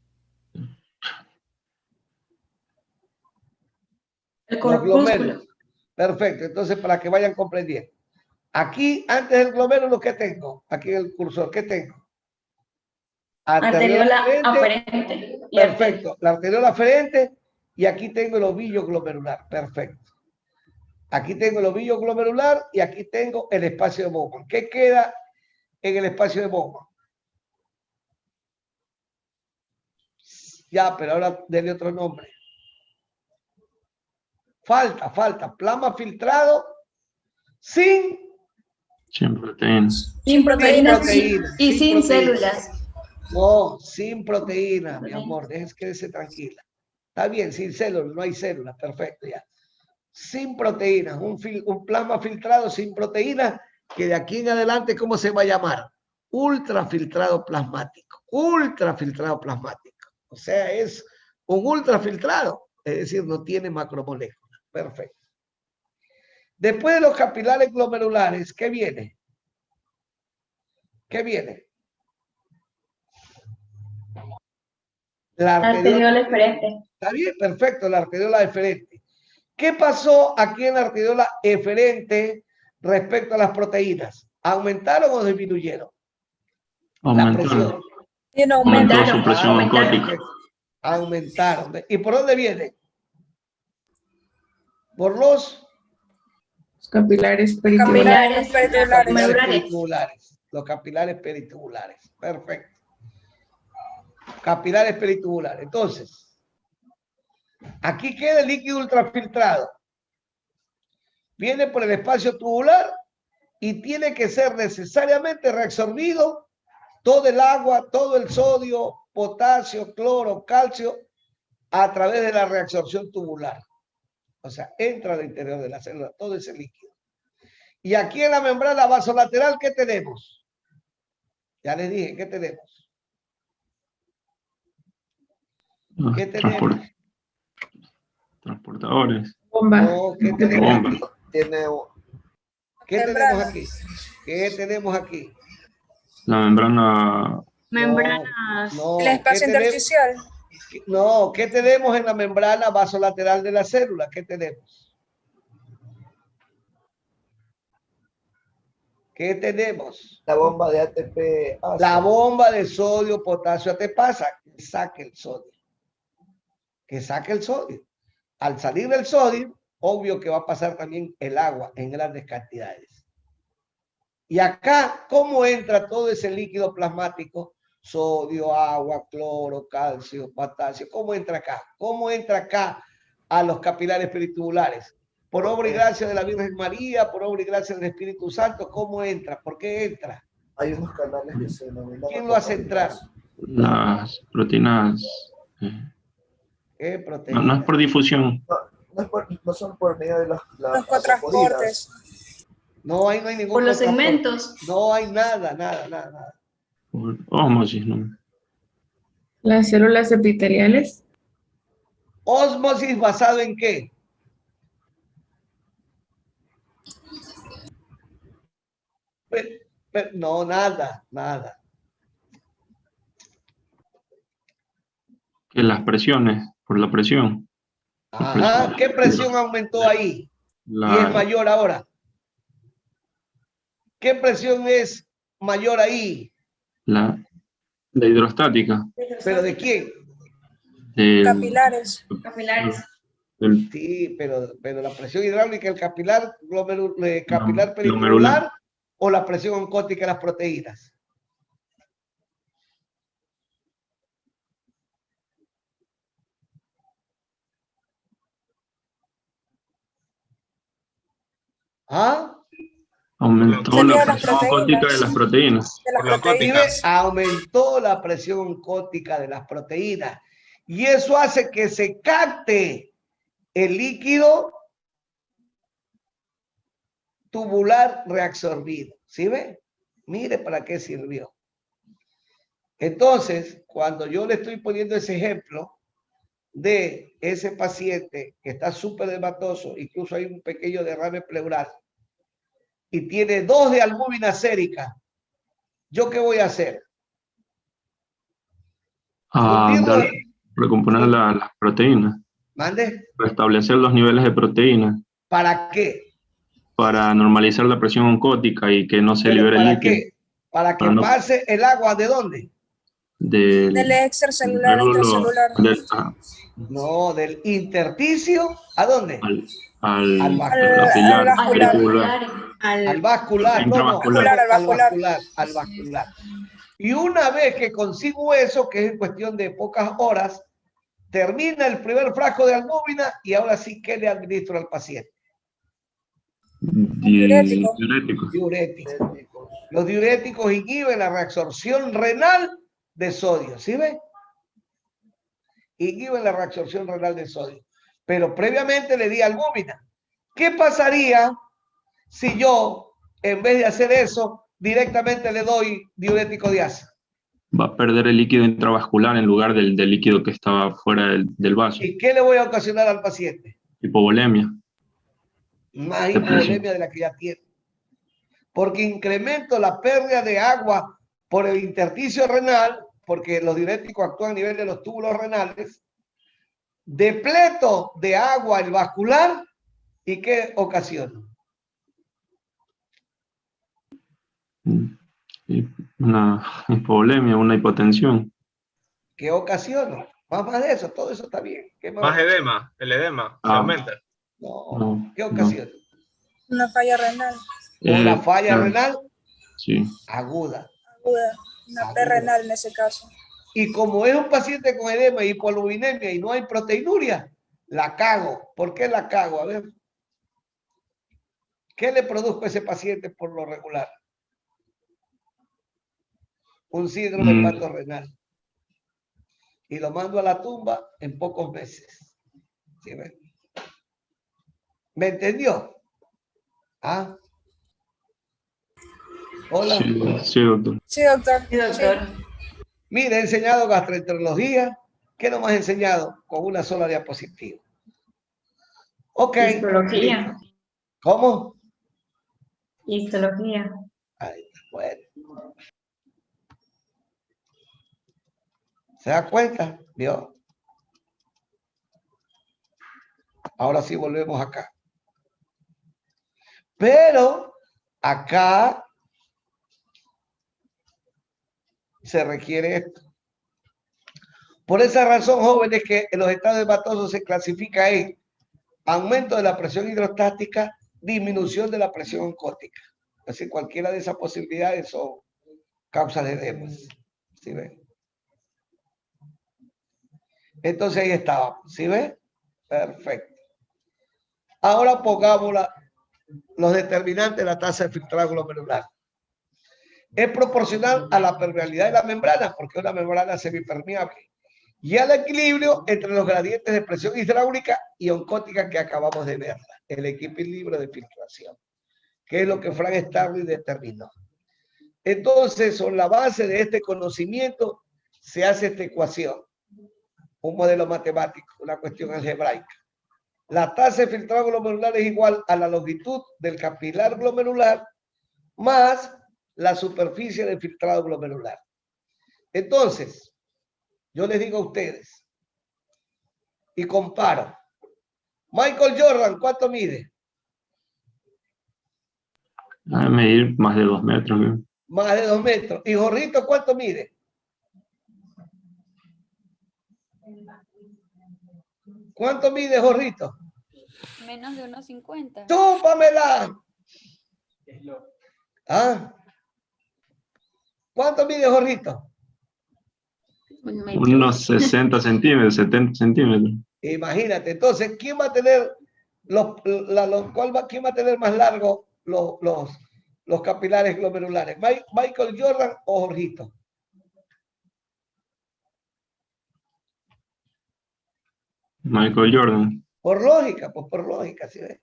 Speaker 10: El
Speaker 2: Los
Speaker 10: corpúsculo.
Speaker 2: glomérulos. Perfecto. Entonces, para que vayan comprendiendo. Aquí, antes del glomérulo, ¿qué tengo? Aquí en el cursor, ¿qué tengo?
Speaker 10: Arteriola aferente.
Speaker 2: Perfecto. La arteriola aferente y aquí tengo el ovillo glomerular. Perfecto. Aquí tengo el ovillo glomerular y aquí tengo el espacio de Bowman. ¿Qué queda en el espacio de Bowman? Ya, pero ahora denle otro nombre. Falta. Plasma filtrado sin
Speaker 9: proteínas.
Speaker 10: Sin proteínas y sin
Speaker 2: proteínas.
Speaker 10: células.
Speaker 2: No, sin proteínas, mi amor. Quédese tranquila. Está bien, sin células, no hay células. Perfecto, ya. Sin proteínas, un plasma filtrado sin proteínas, que de aquí en adelante, ¿cómo se va a llamar? Ultrafiltrado plasmático. Ultrafiltrado plasmático. O sea, es un ultrafiltrado, es decir, no tiene macromoléculas. Perfecto. Después de los capilares glomerulares, ¿qué viene? ¿Qué viene? La
Speaker 10: arteriola eferente.
Speaker 2: Está bien, perfecto, la arteriola eferente. ¿Qué pasó aquí en la arteriola eferente respecto a las proteínas? ¿Aumentaron o disminuyeron? La presión.
Speaker 9: Aumentó su presión osmótica.
Speaker 2: Aumentaron. ¿Y por dónde viene? Por los
Speaker 4: capilares
Speaker 10: Capilares
Speaker 2: peritubulares. Los capilares peritubulares. Perfecto. Capilares peritubulares. Entonces, aquí queda el líquido ultrafiltrado. Viene por el espacio tubular y tiene que ser necesariamente reabsorbido todo el agua, todo el sodio, potasio, cloro, calcio a través de la reabsorción tubular. O sea, entra al interior de la célula todo ese líquido. Y aquí en la membrana vasolateral, ¿qué tenemos? Ya les dije, ¿qué tenemos? ¿Qué tenemos?
Speaker 9: Transportadores.
Speaker 2: No, ¿qué tenemos aquí? ¿Qué tenemos
Speaker 4: Membrana.
Speaker 2: aquí? ¿Qué tenemos aquí?
Speaker 9: La membrana.
Speaker 8: Membranas.
Speaker 2: No,
Speaker 4: El espacio
Speaker 2: ¿qué tenemos?
Speaker 4: intersticial.
Speaker 2: No, ¿qué tenemos en la membrana vasolateral de la célula? ¿Qué tenemos? ¿Qué tenemos?
Speaker 5: La bomba de ATP.
Speaker 2: La bomba de sodio, potasio, ATPasa, que saque el sodio. Que saque el sodio. Al salir del sodio, obvio que va a pasar también el agua en grandes cantidades. Y acá, ¿cómo entra todo ese líquido plasmático? Sodio, agua, cloro, calcio, potasio. ¿Cómo entra acá? ¿Cómo entra acá a los capilares peritubulares? Por obra y gracia de la Virgen María, por obra y gracia del Espíritu Santo, ¿cómo entra? ¿Por qué entra?
Speaker 5: Hay unos canales que se denominan.
Speaker 2: ¿Quién lo hace entrar?
Speaker 9: Las proteínas.
Speaker 2: ¿Qué proteína?
Speaker 9: No es por difusión.
Speaker 5: No son por medio de las
Speaker 4: Los transportes.
Speaker 2: No hay ningún
Speaker 10: Por los
Speaker 2: contraste.
Speaker 10: segmentos.
Speaker 2: No hay nada.
Speaker 9: Por ósmosis, ¿no?
Speaker 12: Las células epiteliales.
Speaker 2: ¿Ósmosis basado en qué? No, nada.
Speaker 9: Que las presiones, por la presión.
Speaker 2: Ajá, ¿qué presión aumentó ahí? Y es mayor ahora. ¿Qué presión es mayor ahí?
Speaker 9: La hidrostática.
Speaker 2: ¿Pero de quién?
Speaker 4: Capilares.
Speaker 2: Sí, pero la presión hidráulica, el capilar, capilar
Speaker 9: glomerular.
Speaker 2: perimedular o la presión oncótica de las proteínas. ¿Ah?
Speaker 9: Aumentó la presión oncótica de las proteínas.
Speaker 2: Aumentó la presión oncótica de las proteínas. Y eso hace que se capte el líquido tubular reabsorbido. ¿Sí ve? Mire para qué sirvió. Entonces, cuando yo le estoy poniendo ese ejemplo de ese paciente que está súper hematoso, incluso hay un pequeño derrame pleural, y tiene 2 de albúmina sérica, ¿yo qué voy a hacer?
Speaker 9: Recomponer las proteínas.
Speaker 2: ¿Mande?
Speaker 9: Restablecer los niveles de proteínas.
Speaker 2: ¿Para qué?
Speaker 9: Para normalizar la presión oncótica y que no se libere el líquido.
Speaker 2: ¿Qué? Para que pase el agua, ¿de dónde?
Speaker 4: Del extracelular a intracelular.
Speaker 2: No, del intersticio, ¿a dónde?
Speaker 9: Al
Speaker 2: vascular. Y una vez que consigo eso, que es en cuestión de pocas horas, termina el primer frasco de albúmina y ahora sí, ¿qué le administro al paciente?
Speaker 9: Diuréticos.
Speaker 2: Los diuréticos inhiben la reabsorción renal de sodio, ¿sí ven? Inhiben la reabsorción renal de sodio. Pero previamente le di albúmina. ¿Qué pasaría si yo, en vez de hacer eso, directamente le doy diurético de asa?
Speaker 9: Va a perder el líquido intravascular en lugar del líquido que estaba fuera del vaso.
Speaker 2: ¿Y qué le voy a ocasionar al paciente?
Speaker 9: Hipovolemia.
Speaker 2: Más hipovolemia de la que ya tiene. Porque incremento la pérdida de agua por el intersticio renal, porque los diuréticos actúan a nivel de los túbulos renales, depleto de agua el vascular, ¿y qué ocasiona?
Speaker 9: Una hipovolemia, una hipotensión.
Speaker 2: ¿Qué ocasiona? Más de eso, todo eso está bien.
Speaker 6: Más edema, el edema se aumenta.
Speaker 2: No. ¿Qué ocasiona?
Speaker 4: Una falla renal.
Speaker 2: Una falla renal
Speaker 9: sí.
Speaker 2: Aguda.
Speaker 4: Una P renal en ese caso.
Speaker 2: Y como es un paciente con edema y hipoluminemia y no hay proteinuria, la cago. ¿Por qué la cago? A ver. ¿Qué le produzco a ese paciente por lo regular? Un síndrome hepatorrenal. Y lo mando a la tumba en pocos meses. ¿Sí ven? ¿Me entendió? ¿Ah? Hola.
Speaker 9: Sí, doctor.
Speaker 4: Sí, doctor.
Speaker 10: Sí, doctor.
Speaker 2: Mire, he enseñado gastroenterología. ¿Qué no me has enseñado? Con una sola diapositiva. Ok.
Speaker 10: Histología.
Speaker 2: ¿Cómo?
Speaker 10: Histología.
Speaker 2: Ahí, bueno. ¿Se da cuenta? ¿Vio? Ahora sí volvemos acá. Pero acá se requiere esto. Por esa razón, jóvenes, que en los estados hematosos se clasifica en aumento de la presión hidrostática, disminución de la presión oncótica. Así cualquiera de esas posibilidades son causas de edemas. ¿Sí ven? Entonces ahí estábamos. ¿Sí ven? Perfecto. Ahora pongamos los determinantes de la tasa de filtrado glomerular. Es proporcional a la permeabilidad de la membrana, porque es una membrana semipermeable, y al equilibrio entre los gradientes de presión hidráulica y oncótica que acabamos de ver, el equilibrio de filtración. que es lo que Frank Starling determinó. Entonces, sobre la base de este conocimiento, se hace esta ecuación, un modelo matemático, una cuestión algebraica. La tasa de filtrado glomerular es igual a la longitud del capilar glomerular más la superficie de filtrado glomerular. Entonces, yo les digo a ustedes y comparo. Michael Jordan, ¿cuánto mide?
Speaker 9: A medir más de 2 metros. ¿No?
Speaker 2: Más de 2 metros. ¿Y Jorrito cuánto mide? ¿Cuánto mide Jorrito?
Speaker 13: Menos de 1,50.
Speaker 2: ¡Chúpamela! ¿Ah? ¿Cuánto mide Jorrito?
Speaker 9: Unos 60 centímetros, 70 centímetros.
Speaker 2: Imagínate, entonces, ¿quién va a tener quién va a tener más largo los capilares glomerulares? ¿Michael Jordan o Jorgito?
Speaker 9: Michael Jordan.
Speaker 2: Por lógica, pues por lógica, ¿sí ves?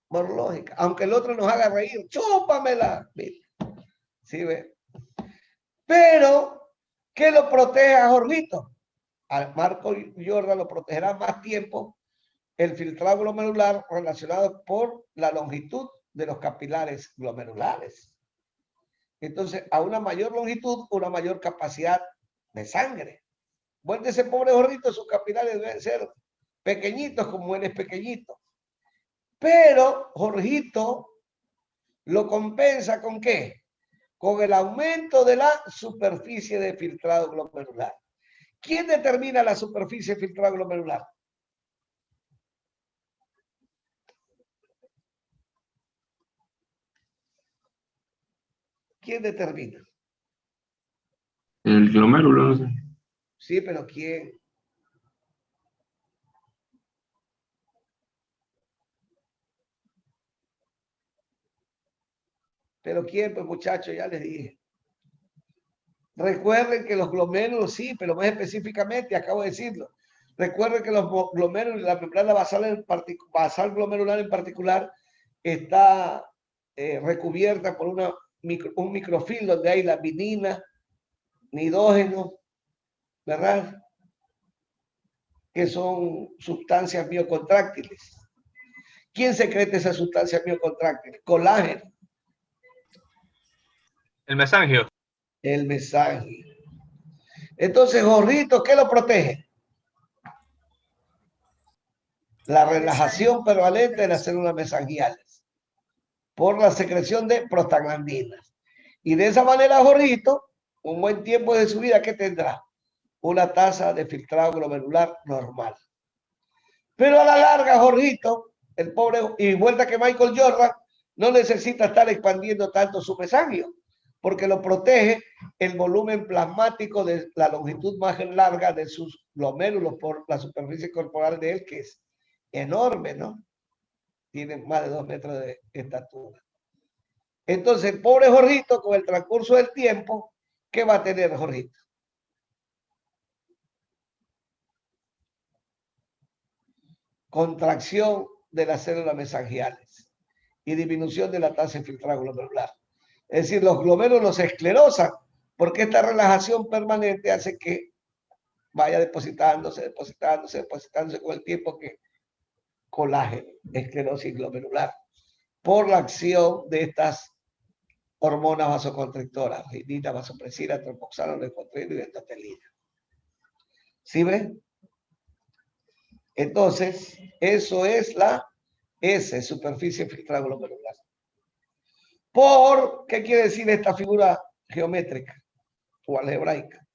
Speaker 2: Por lógica. Aunque el otro nos haga reír, chúpamela. ¿Sí ves? Pero, ¿qué lo protege a Jorgito? A Marco Jordan lo protegerá más tiempo el filtrado glomerular relacionado por la longitud de los capilares glomerulares. Entonces, a una mayor longitud, una mayor capacidad de sangre. Bueno, ese pobre Jorgito, sus capilares deben ser pequeñitos como él es pequeñito. Pero Jorgito lo compensa ¿con qué? Con el aumento de la superficie de filtrado glomerular. ¿Quién determina la superficie de filtrado glomerular? ¿Quién determina?
Speaker 9: El glomérulo, no sé.
Speaker 2: Sí, pero ¿quién? Pero ¿quién? Pues muchachos, ya les dije. Recuerden que los glomérulos, sí, pero más específicamente, acabo de decirlo. Recuerden que los glomérulos, la membrana basal glomerular en particular, está recubierta por un microfilm donde hay laminina, nidógeno, ¿verdad? Que son sustancias miocontráctiles. ¿Quién secreta esa sustancia miocontráctil? Colágeno.
Speaker 6: El mesangio.
Speaker 2: El mesangio. Entonces, Jorrito, ¿qué lo protege? La relajación permanente de las células mesangiales por la secreción de prostaglandinas. Y de esa manera, Jorrito, un buen tiempo de su vida, ¿qué tendrá? Una tasa de filtrado glomerular normal. Pero a la larga, Jorrito, el pobre, y vuelta que Michael Jordan, no necesita estar expandiendo tanto su mesangio, porque lo protege el volumen plasmático de la longitud más larga de sus glomérulos por la superficie corporal de él, que es enorme, ¿no? Tiene más de 2 metros de estatura. Entonces, el pobre Jorrito, con el transcurso del tiempo, ¿qué va a tener Jorrito? Contracción de las células mesangiales y disminución de la tasa de filtrado glomerular. Es decir, los glomérulos se esclerosan porque esta relajación permanente hace que vaya depositándose con el tiempo que colágeno, esclerosis glomerular, por la acción de estas hormonas vasoconstrictoras, ginina, vasopresina, tropoxano, leucotrieno y betatelina. ¿Sí ven? Entonces, eso es la S, superficie filtrada glomerular. ¿Qué quiere decir esta figura geométrica o algebraica?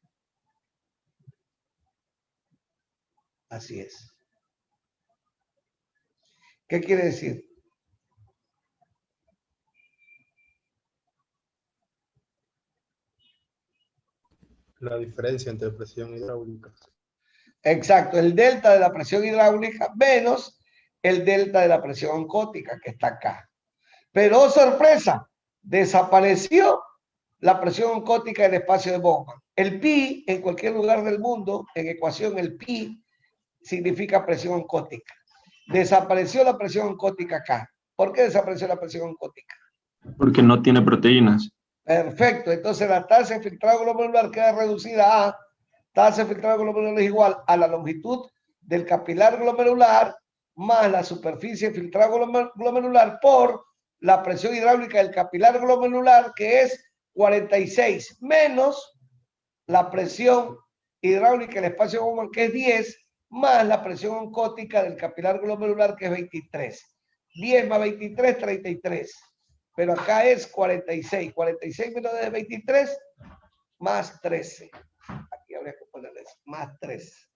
Speaker 2: Así es. ¿Qué quiere decir?
Speaker 5: La diferencia entre presión hidráulica.
Speaker 2: Exacto, el delta de la presión hidráulica menos el delta de la presión oncótica que está acá. Pero, oh sorpresa, desapareció la presión oncótica del espacio de Bowman. El pi, en cualquier lugar del mundo, en ecuación, el pi significa presión oncótica. Desapareció la presión oncótica acá. ¿Por qué desapareció la presión oncótica?
Speaker 9: Porque no tiene proteínas.
Speaker 2: Perfecto, entonces la tasa de filtrado glomerular queda reducida a tasa de filtrado glomerular es igual a la longitud del capilar glomerular más la superficie de filtrado glomerular por la presión hidráulica del capilar glomerular, que es 46, menos la presión hidráulica del espacio Bowman, que es 10, más la presión oncótica del capilar glomerular, que es 23. 10 más 23, 33. Pero acá es 46. 46 menos de 23, más 13. Aquí habría que ponerles más 3.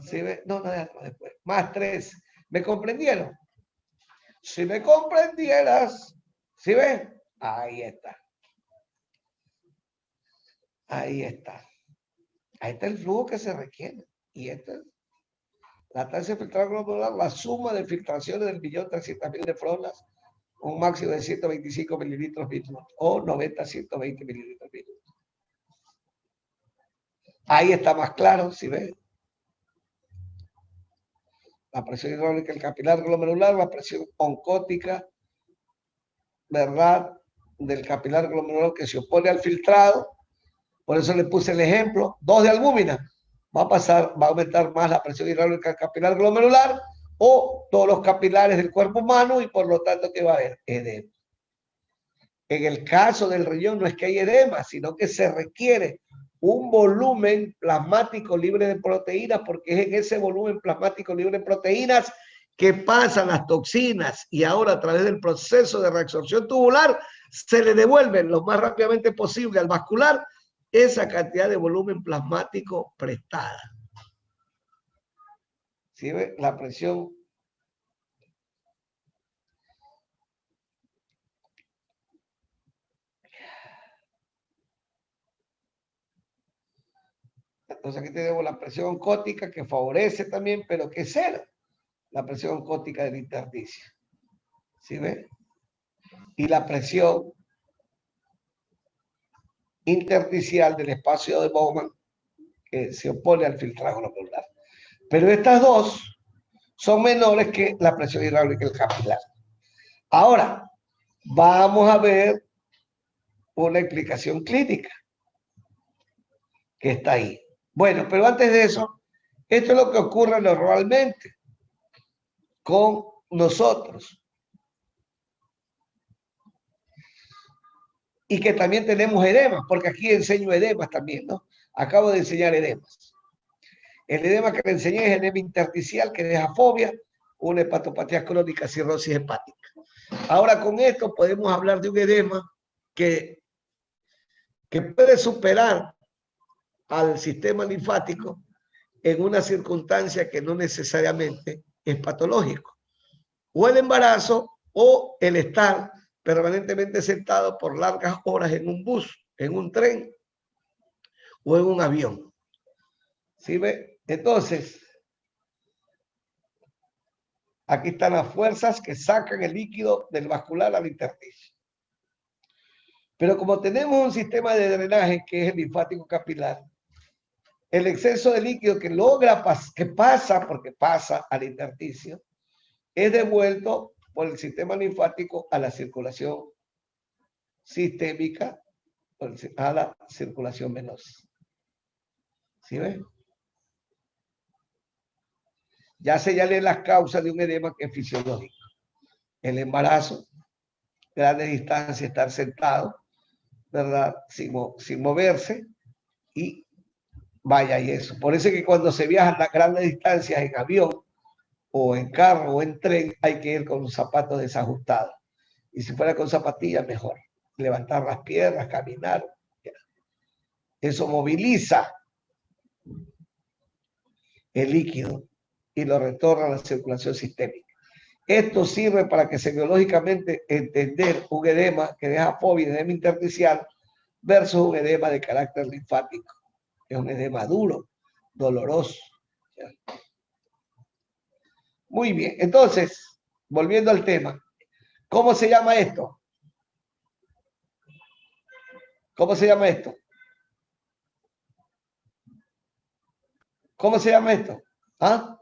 Speaker 2: ¿Sí ve? No, déjalo después. Más 3. ¿Me comprendieron? Si me comprendieras, ¿sí ves? Ahí está. Ahí está. Ahí está el flujo que se requiere. Y esta es la tasa de filtrado glomerular, la suma de filtraciones del 1.300.000 de frolas, un máximo de 125 mililitros minuto o 90 a 120 mililitros minuto. Ahí está más claro, ¿sí ves? La presión hidráulica del capilar glomerular, la presión oncótica, ¿verdad? Del capilar glomerular que se opone al filtrado. Por eso le puse el ejemplo, 2 de albúmina. Va a aumentar más la presión hidráulica del capilar glomerular o todos los capilares del cuerpo humano y por lo tanto que va a haber edema. En el caso del riñón no es que hay edema, sino que se requiere un volumen plasmático libre de proteínas, porque es en ese volumen plasmático libre de proteínas que pasan las toxinas y ahora a través del proceso de reabsorción tubular se le devuelven lo más rápidamente posible al vascular esa cantidad de volumen plasmático prestada. ¿Sí ve? La presión entonces aquí tenemos la presión oncótica que favorece también, pero que es cero. La presión oncótica del intersticio. ¿Sí ve? Y la presión intersticial del espacio de Bowman que se opone al filtrado glomerular. Pero estas dos son menores que la presión hidráulica del capilar. Ahora, vamos a ver una explicación clínica que está ahí. Bueno, pero antes de eso, esto es lo que ocurre normalmente con nosotros. Y que también tenemos edemas, porque aquí enseño edemas también, ¿no? Acabo de enseñar edemas. El edema que le enseñé es edema intersticial, que deja fobia, una hepatopatía crónica, cirrosis hepática. Ahora con esto podemos hablar de un edema que puede superar al sistema linfático en una circunstancia que no necesariamente es patológico. O el embarazo o el estar permanentemente sentado por largas horas en un bus, en un tren o en un avión. ¿Sí ve? Entonces, aquí están las fuerzas que sacan el líquido del vascular al intersticio. Pero como tenemos un sistema de drenaje que es el linfático capilar, el exceso de líquido que pasa al intersticio, es devuelto por el sistema linfático a la circulación sistémica, a la circulación venosa. ¿Sí ven? Ya señalé las causas de un edema que es fisiológico. El embarazo, grandes distancias, estar sentado, ¿verdad? Sin moverse y vaya y eso. Por eso es que cuando se viaja a grandes distancias en avión o en carro o en tren, hay que ir con zapatos desajustados. Y si fuera con zapatillas, mejor. Levantar las piernas, caminar. Eso moviliza el líquido y lo retorna a la circulación sistémica. Esto sirve para que semiológicamente entender un edema que deja fobia, edema intersticial, versus un edema de carácter linfático. Es un edema duro, doloroso. Muy bien, entonces, volviendo al tema, ¿cómo se llama esto? ¿Cómo se llama esto? ¿Cómo se llama esto? ¿Ah?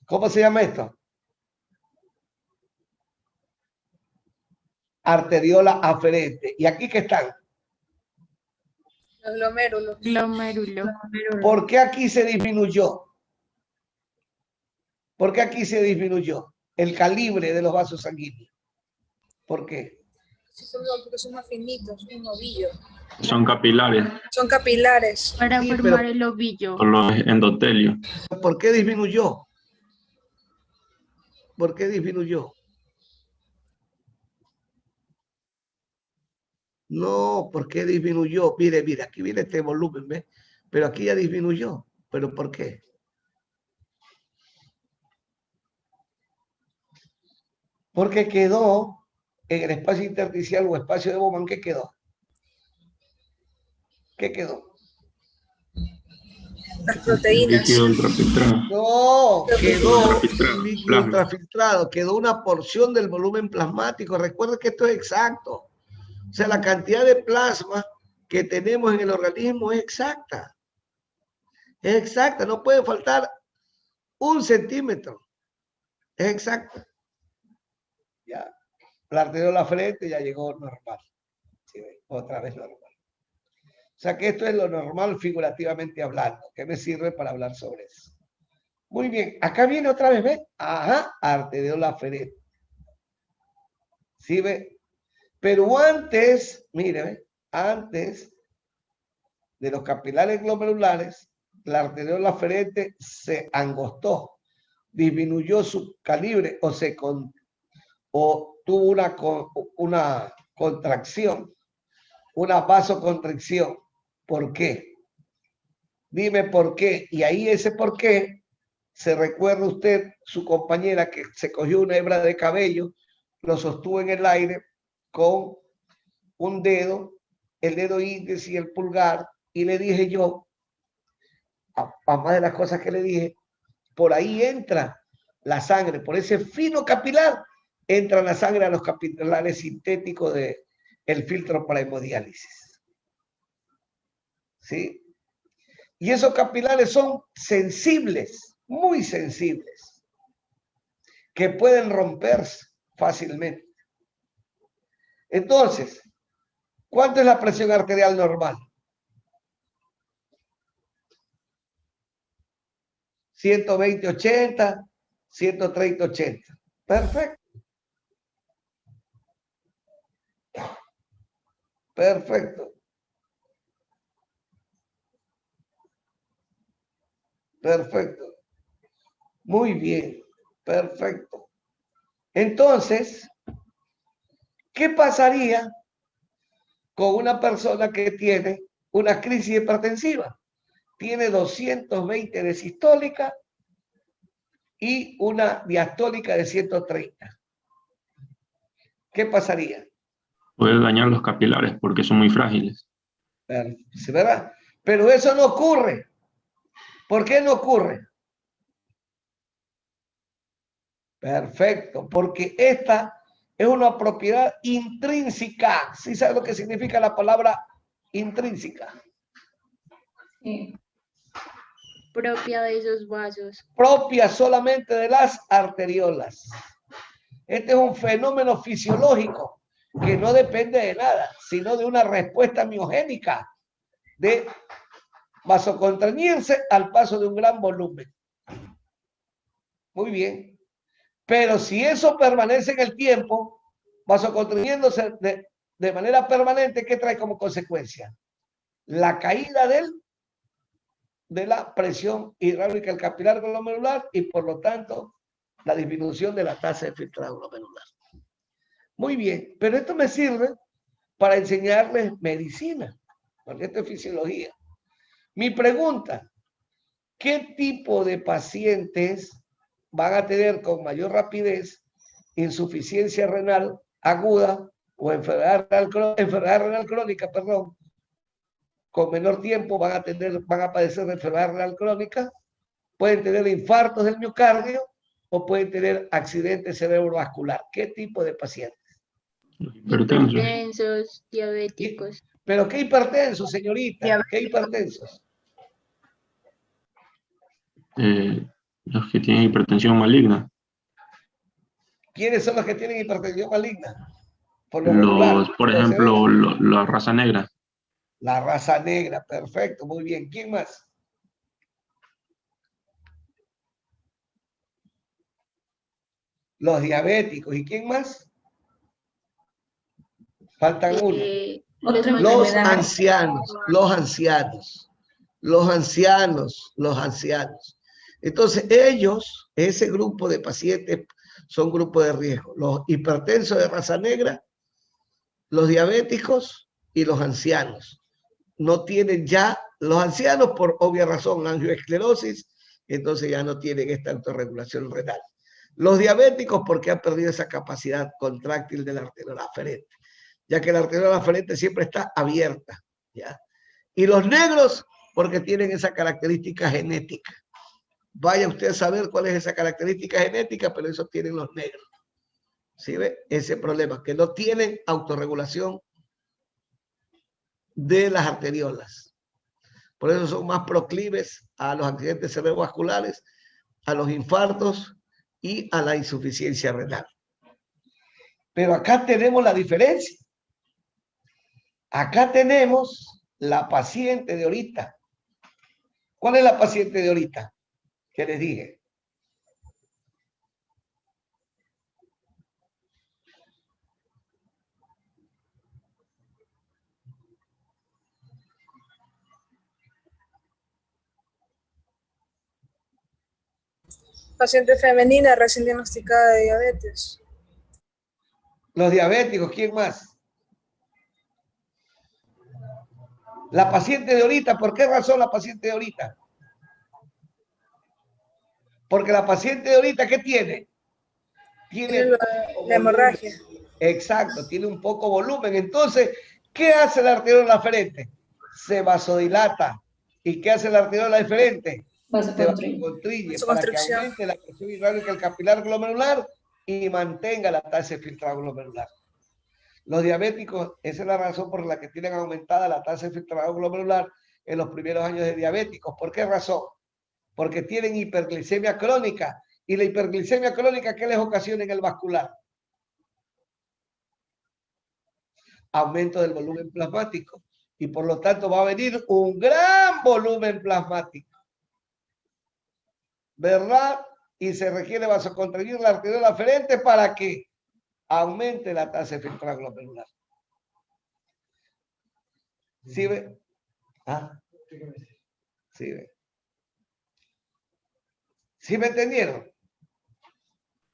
Speaker 2: ¿Cómo se llama esto? Arteriola aferente. ¿Y aquí qué están?
Speaker 4: Los glomérulos.
Speaker 12: Glomérulo.
Speaker 2: ¿Por qué aquí se disminuyó? ¿Por qué aquí se disminuyó el calibre de los vasos sanguíneos? ¿Por qué?
Speaker 4: Sí, porque son más finitos, un ovillo.
Speaker 9: Son capilares,
Speaker 4: Son capilares.
Speaker 12: Para
Speaker 2: Sí,
Speaker 12: formar
Speaker 2: pero-
Speaker 12: el ovillo.
Speaker 9: son los endotelios.
Speaker 2: ¿Por qué disminuyó? ¿Por qué disminuyó? No, ¿por qué disminuyó? Mire, mire, aquí viene este volumen, ¿ves? Pero aquí ya disminuyó. ¿Pero por qué? Porque quedó en el espacio intersticial o espacio de Bowman, ¿qué quedó? ¿Qué quedó?
Speaker 4: Las proteínas.
Speaker 9: Líquido ultrafiltrado.
Speaker 2: No, quedó
Speaker 9: Ultrafiltrado,
Speaker 2: líquido
Speaker 9: plasma.
Speaker 2: ultrafiltrado, quedó una porción del volumen plasmático. Recuerda que esto es exacto. O sea, la cantidad de plasma que tenemos en el organismo es exacta. Es exacta, no puede faltar 1 centímetro. Es exacta. Ya. La arteriola frente ya llegó normal. Sí, otra vez normal. O sea que esto es lo normal figurativamente hablando, que me sirve para hablar sobre eso. Muy bien, acá viene otra vez, ¿ves? Ajá, arteriola frente. ¿Sí ve? Pero antes, mire, ¿ve? Antes de los capilares glomerulares, la arteriola aferente se angostó, disminuyó su calibre o tuvo una contracción, una vasoconstricción. ¿Por qué? Dime por qué. Y ahí ese por qué se recuerda usted su compañera que se cogió una hebra de cabello, lo sostuvo en el aire con un dedo, el dedo índice y el pulgar, y le dije yo, a más de las cosas que le dije, por ahí entra la sangre, por ese fino capilar, entra la sangre a los capilares sintéticos del filtro para hemodiálisis. ¿Sí? Y esos capilares son sensibles, muy sensibles, que pueden romperse fácilmente. Entonces, ¿cuánto es la presión arterial normal? 120/80, 130/80. Perfecto. Perfecto. Perfecto. Muy bien. Perfecto. Entonces, ¿qué pasaría con una persona que tiene una crisis hipertensiva? Tiene 220 de sistólica y una diastólica de 130. ¿Qué pasaría?
Speaker 9: Puede dañar los capilares porque son muy frágiles.
Speaker 2: ¿Sí, verdad? Pero eso no ocurre. ¿Por qué no ocurre? Perfecto, porque esta es una propiedad intrínseca. ¿Sí sabe lo que significa la palabra intrínseca?
Speaker 12: Sí. Propia de esos vasos.
Speaker 2: Propia solamente de las arteriolas. Este es un fenómeno fisiológico que no depende de nada, sino de una respuesta miogénica de vasocontrañirse al paso de un gran volumen. Muy bien. Pero si eso permanece en el tiempo, vasoconstrayéndose de manera permanente, ¿qué trae como consecuencia? La caída de la presión hidráulica del capilar glomerular y por lo tanto la disminución de la tasa de filtrado glomerular. Muy bien, pero esto me sirve para enseñarles medicina, porque esto es fisiología. Mi pregunta, ¿qué tipo de pacientes van a tener con mayor rapidez insuficiencia renal aguda o enfermedad renal crónica, perdón? Con menor tiempo van a padecer de enfermedad renal crónica, pueden tener infartos del miocardio o pueden tener accidente cerebrovascular. ¿Qué tipo de pacientes?
Speaker 12: Hipertensos, diabéticos.
Speaker 2: ¿Pero qué hipertensos, señorita? ¿Qué hipertensos?
Speaker 9: Los que tienen hipertensión maligna.
Speaker 2: ¿Quiénes son los que tienen hipertensión maligna? Por lo regular,
Speaker 9: Por ejemplo, la raza negra.
Speaker 2: la raza negra, perfecto, muy bien. ¿Quién más? Los diabéticos. ¿Y quién más? Faltan uno.
Speaker 12: Los
Speaker 2: Los
Speaker 12: mayores.
Speaker 2: ancianos, los ancianos, los ancianos, los ancianos. Entonces, ellos, ese grupo de pacientes, son grupos de riesgo. Los hipertensos de raza negra, los diabéticos y los ancianos. No tienen ya, los ancianos por obvia razón, angioesclerosis, entonces ya no tienen esta autorregulación renal. Los diabéticos porque han perdido esa capacidad contráctil de la arteriola aferente, ya que la arteriola aferente siempre está abierta, ¿ya? Y los negros porque tienen esa característica genética. Vaya usted a saber cuál es esa característica genética, pero eso tienen los negros. ¿Sí ve? Ese problema, que no tienen autorregulación de las arteriolas. Por eso son más proclives a los accidentes cerebrovasculares, a los infartos y a la insuficiencia renal. Pero acá tenemos la diferencia. Acá tenemos la paciente de ahorita. ¿Cuál es la paciente de ahorita? ¿Qué les dije?
Speaker 4: Paciente femenina recién diagnosticada de diabetes.
Speaker 2: Los diabéticos, ¿quién más? La paciente de ahorita, ¿por qué razón la paciente de ahorita? Porque la paciente de ahorita, ¿qué tiene? Tiene
Speaker 4: la hemorragia.
Speaker 2: Exacto, tiene un poco volumen. Entonces, ¿qué hace la arteriola aferente? Se vasodilata. ¿Y qué hace la arteriola aferente? Se vasoconstriñe para que aumente la presión hidráulica del capilar glomerular y mantenga la tasa de filtrado glomerular. Los diabéticos, esa es la razón por la que tienen aumentada la tasa de filtrado glomerular en los primeros años de diabéticos. ¿Por qué razón? Porque tienen hiperglicemia crónica. ¿Y la hiperglicemia crónica qué les ocasiona en el vascular? Aumento del volumen plasmático. Y por lo tanto va a venir un gran volumen plasmático. ¿Verdad? Y se requiere vasoconstricción la arteriola aferente para que aumente la tasa de filtrado glomerular. ¿Sí ve? ¿Ah? ¿Sí ve? ¿Sí me entendieron?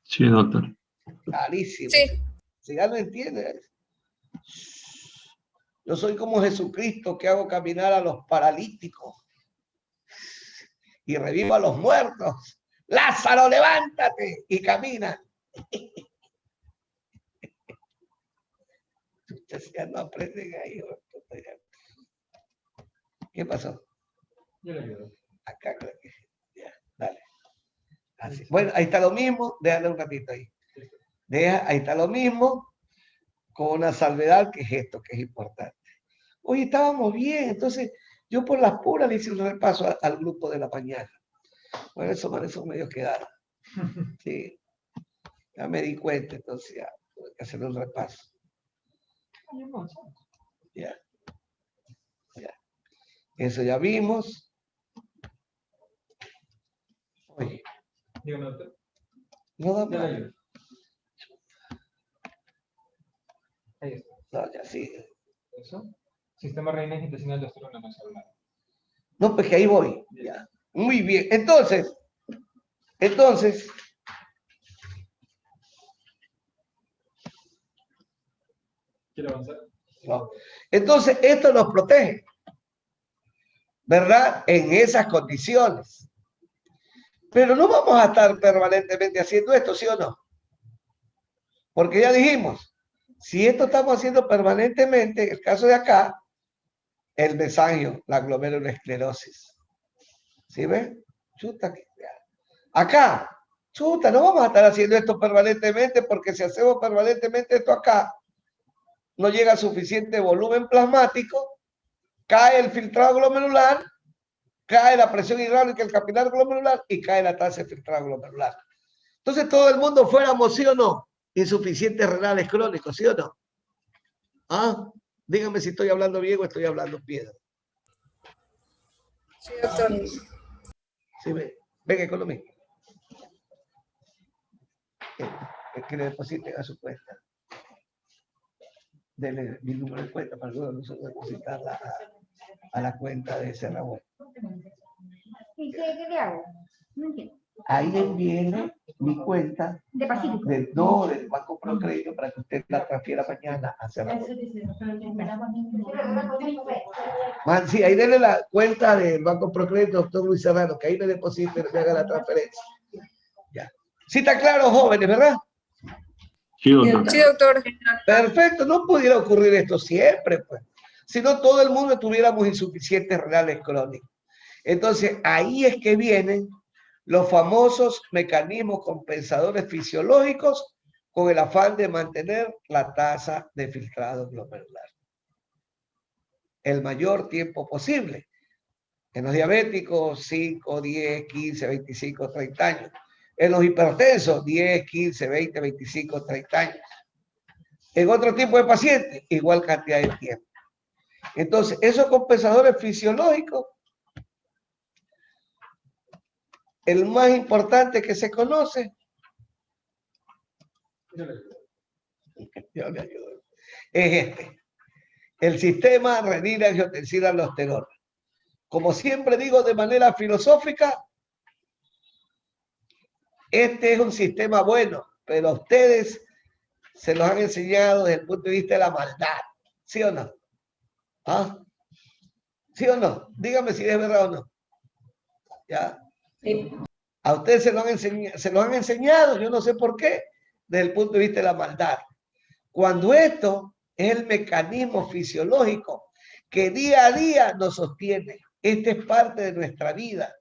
Speaker 9: Sí, doctor.
Speaker 2: Clarísimo.
Speaker 4: Sí.
Speaker 2: Si ya lo entiendes. Yo soy como Jesucristo que hago caminar a los paralíticos y revivo a los muertos. Lázaro, levántate y camina. Ustedes ya no aprenden ahí. ¿Qué pasó?
Speaker 1: Yo le ayudo.
Speaker 2: Acá creo que ya, dale. Así. Bueno, ahí está lo mismo. Déjale un ratito ahí. Ahí está lo mismo con una salvedad que es esto, que es importante. Oye, estábamos bien, entonces yo por las puras le hice un repaso al grupo de la mañana. Bueno, esos medios quedaron. Sí, ya me di cuenta, entonces ya tuve que hacer un repaso. Ya. Ya. Eso ya vimos. Oye.
Speaker 1: Dígame, doctor.
Speaker 2: No da
Speaker 1: Ya le
Speaker 2: más.
Speaker 1: ayudo. Ahí está.
Speaker 2: No, ya sigue.
Speaker 1: Eso. Sistema renal intestinal de osterógeno no celular.
Speaker 2: No, pues que ahí voy. Ya. Muy bien. Entonces,
Speaker 1: ¿Quiere avanzar?
Speaker 2: no. Entonces, esto nos protege, ¿verdad? En esas condiciones. Pero no vamos a estar permanentemente haciendo esto, ¿sí o no? Porque ya dijimos, si esto estamos haciendo permanentemente, en el caso de acá, el mesangio, la glomerulosclerosis. ¿Sí ven? Chuta, acá, chuta, no vamos a estar haciendo esto permanentemente porque si hacemos permanentemente esto acá, no llega suficiente volumen plasmático, cae el filtrado glomerular, cae la presión hidráulica del capilar glomerular y cae la tasa de filtrado glomerular. Entonces todo el mundo fuéramos, ¿sí o no? Insuficientes renales crónicos, ¿sí o no? ¿Ah? Dígame si estoy hablando bien o estoy hablando piedra.
Speaker 4: Sí, doctor.
Speaker 2: Sí, venga, economía. Que le depositen a su cuenta. Denle mi número de cuenta para luego nosotros depositarla a la cuenta de Serra Web.
Speaker 11: ¿Y qué le hago? No entiendo.
Speaker 2: Ahí viene mi cuenta
Speaker 11: De Pacífico.
Speaker 2: del Banco Procrédito para que usted la transfiera mañana a Serra Web. Sí, ahí denle la cuenta del Banco Procrédito, doctor Luis Serrano, que ahí me deposite, me haga la transferencia. Ya. Sí está claro, jóvenes, ¿verdad?
Speaker 9: Sí, doctor.
Speaker 4: Sí, doctor.
Speaker 2: Perfecto, no pudiera ocurrir esto siempre, pues. Si no, todo el mundo tuviéramos insuficientes renales crónicos. Entonces, ahí es que vienen los famosos mecanismos compensadores fisiológicos con el afán de mantener la tasa de filtrado glomerular el mayor tiempo posible. En los diabéticos, 5, 10, 15, 25, 30 años. En los hipertensos, 10, 15, 20, 25, 30 años. En otro tipo de pacientes, igual cantidad de tiempo. Entonces, esos compensadores fisiológicos, el más importante que se conoce, es este. El sistema renina-angiotensina-aldosterona. Como siempre digo de manera filosófica, este es un sistema bueno, pero a ustedes se los han enseñado desde el punto de vista de la maldad. ¿Sí o no? ¿Ah? ¿Sí o no? Dígame si es verdad o no. ¿Ya?
Speaker 10: Sí.
Speaker 2: A ustedes se lo han enseñado, yo no sé por qué, desde el punto de vista de la maldad. Cuando esto es el mecanismo fisiológico que día a día nos sostiene. Este es parte de nuestra vida,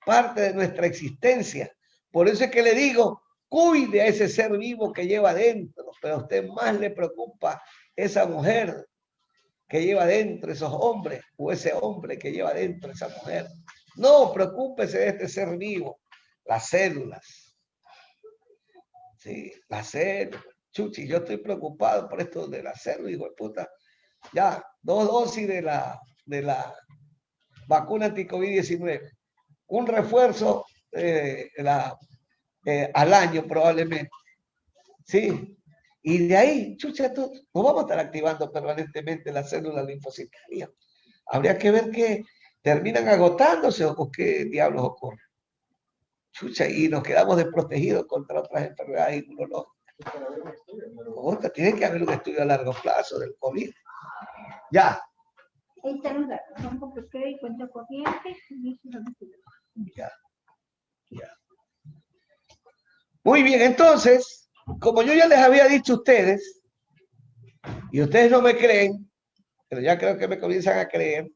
Speaker 2: parte de nuestra existencia. Por eso es que le digo, cuide a ese ser vivo que lleva adentro, pero a usted más le preocupa esa mujer que lleva adentro, esos hombres, o ese hombre que lleva adentro esa mujer. No, preocúpese de este ser vivo, las células. Sí, las células. Chuchi, yo estoy preocupado por esto de la célula, hijo de puta. Ya, 2 dosis de la vacuna anti-COVID-19. Un refuerzo al año probablemente. Sí. Y de ahí, chucha, no vamos a estar activando permanentemente las células linfocitarias. Habría que ver que terminan agotándose o qué diablos ocurre. Chucha, y nos quedamos desprotegidos contra otras enfermedades inmunológicas. Otra, tiene que haber un estudio a largo plazo del COVID. Ya.
Speaker 11: Ahí están los datos. Banco Procrédito, cuenta corriente.
Speaker 2: Ya. Muy bien, entonces, como yo ya les había dicho a ustedes, y ustedes no me creen, pero ya creo que me comienzan a creer,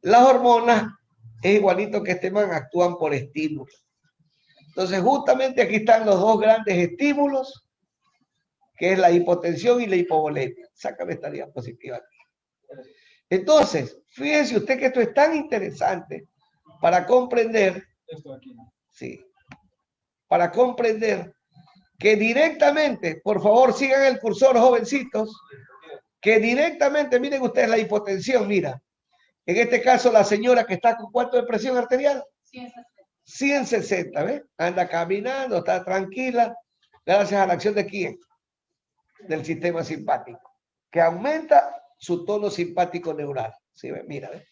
Speaker 2: las hormonas es igualito que este man, actúan por estímulos. Entonces, justamente aquí están los dos grandes estímulos, que es la hipotensión y la hipovolemia. Sácame esta diapositiva aquí. Entonces, fíjense usted que esto es tan interesante para comprender, sí, para comprender que directamente, por favor sigan el cursor, jovencitos, que directamente, miren ustedes la hipotensión, mira, en este caso la señora que está con ¿cuánto de presión arterial? 160, ¿ves? Anda caminando, está tranquila, gracias a la acción de quién? Del sistema simpático, que aumenta su tono simpático neural. ¿Sí? Mira, ¿ves?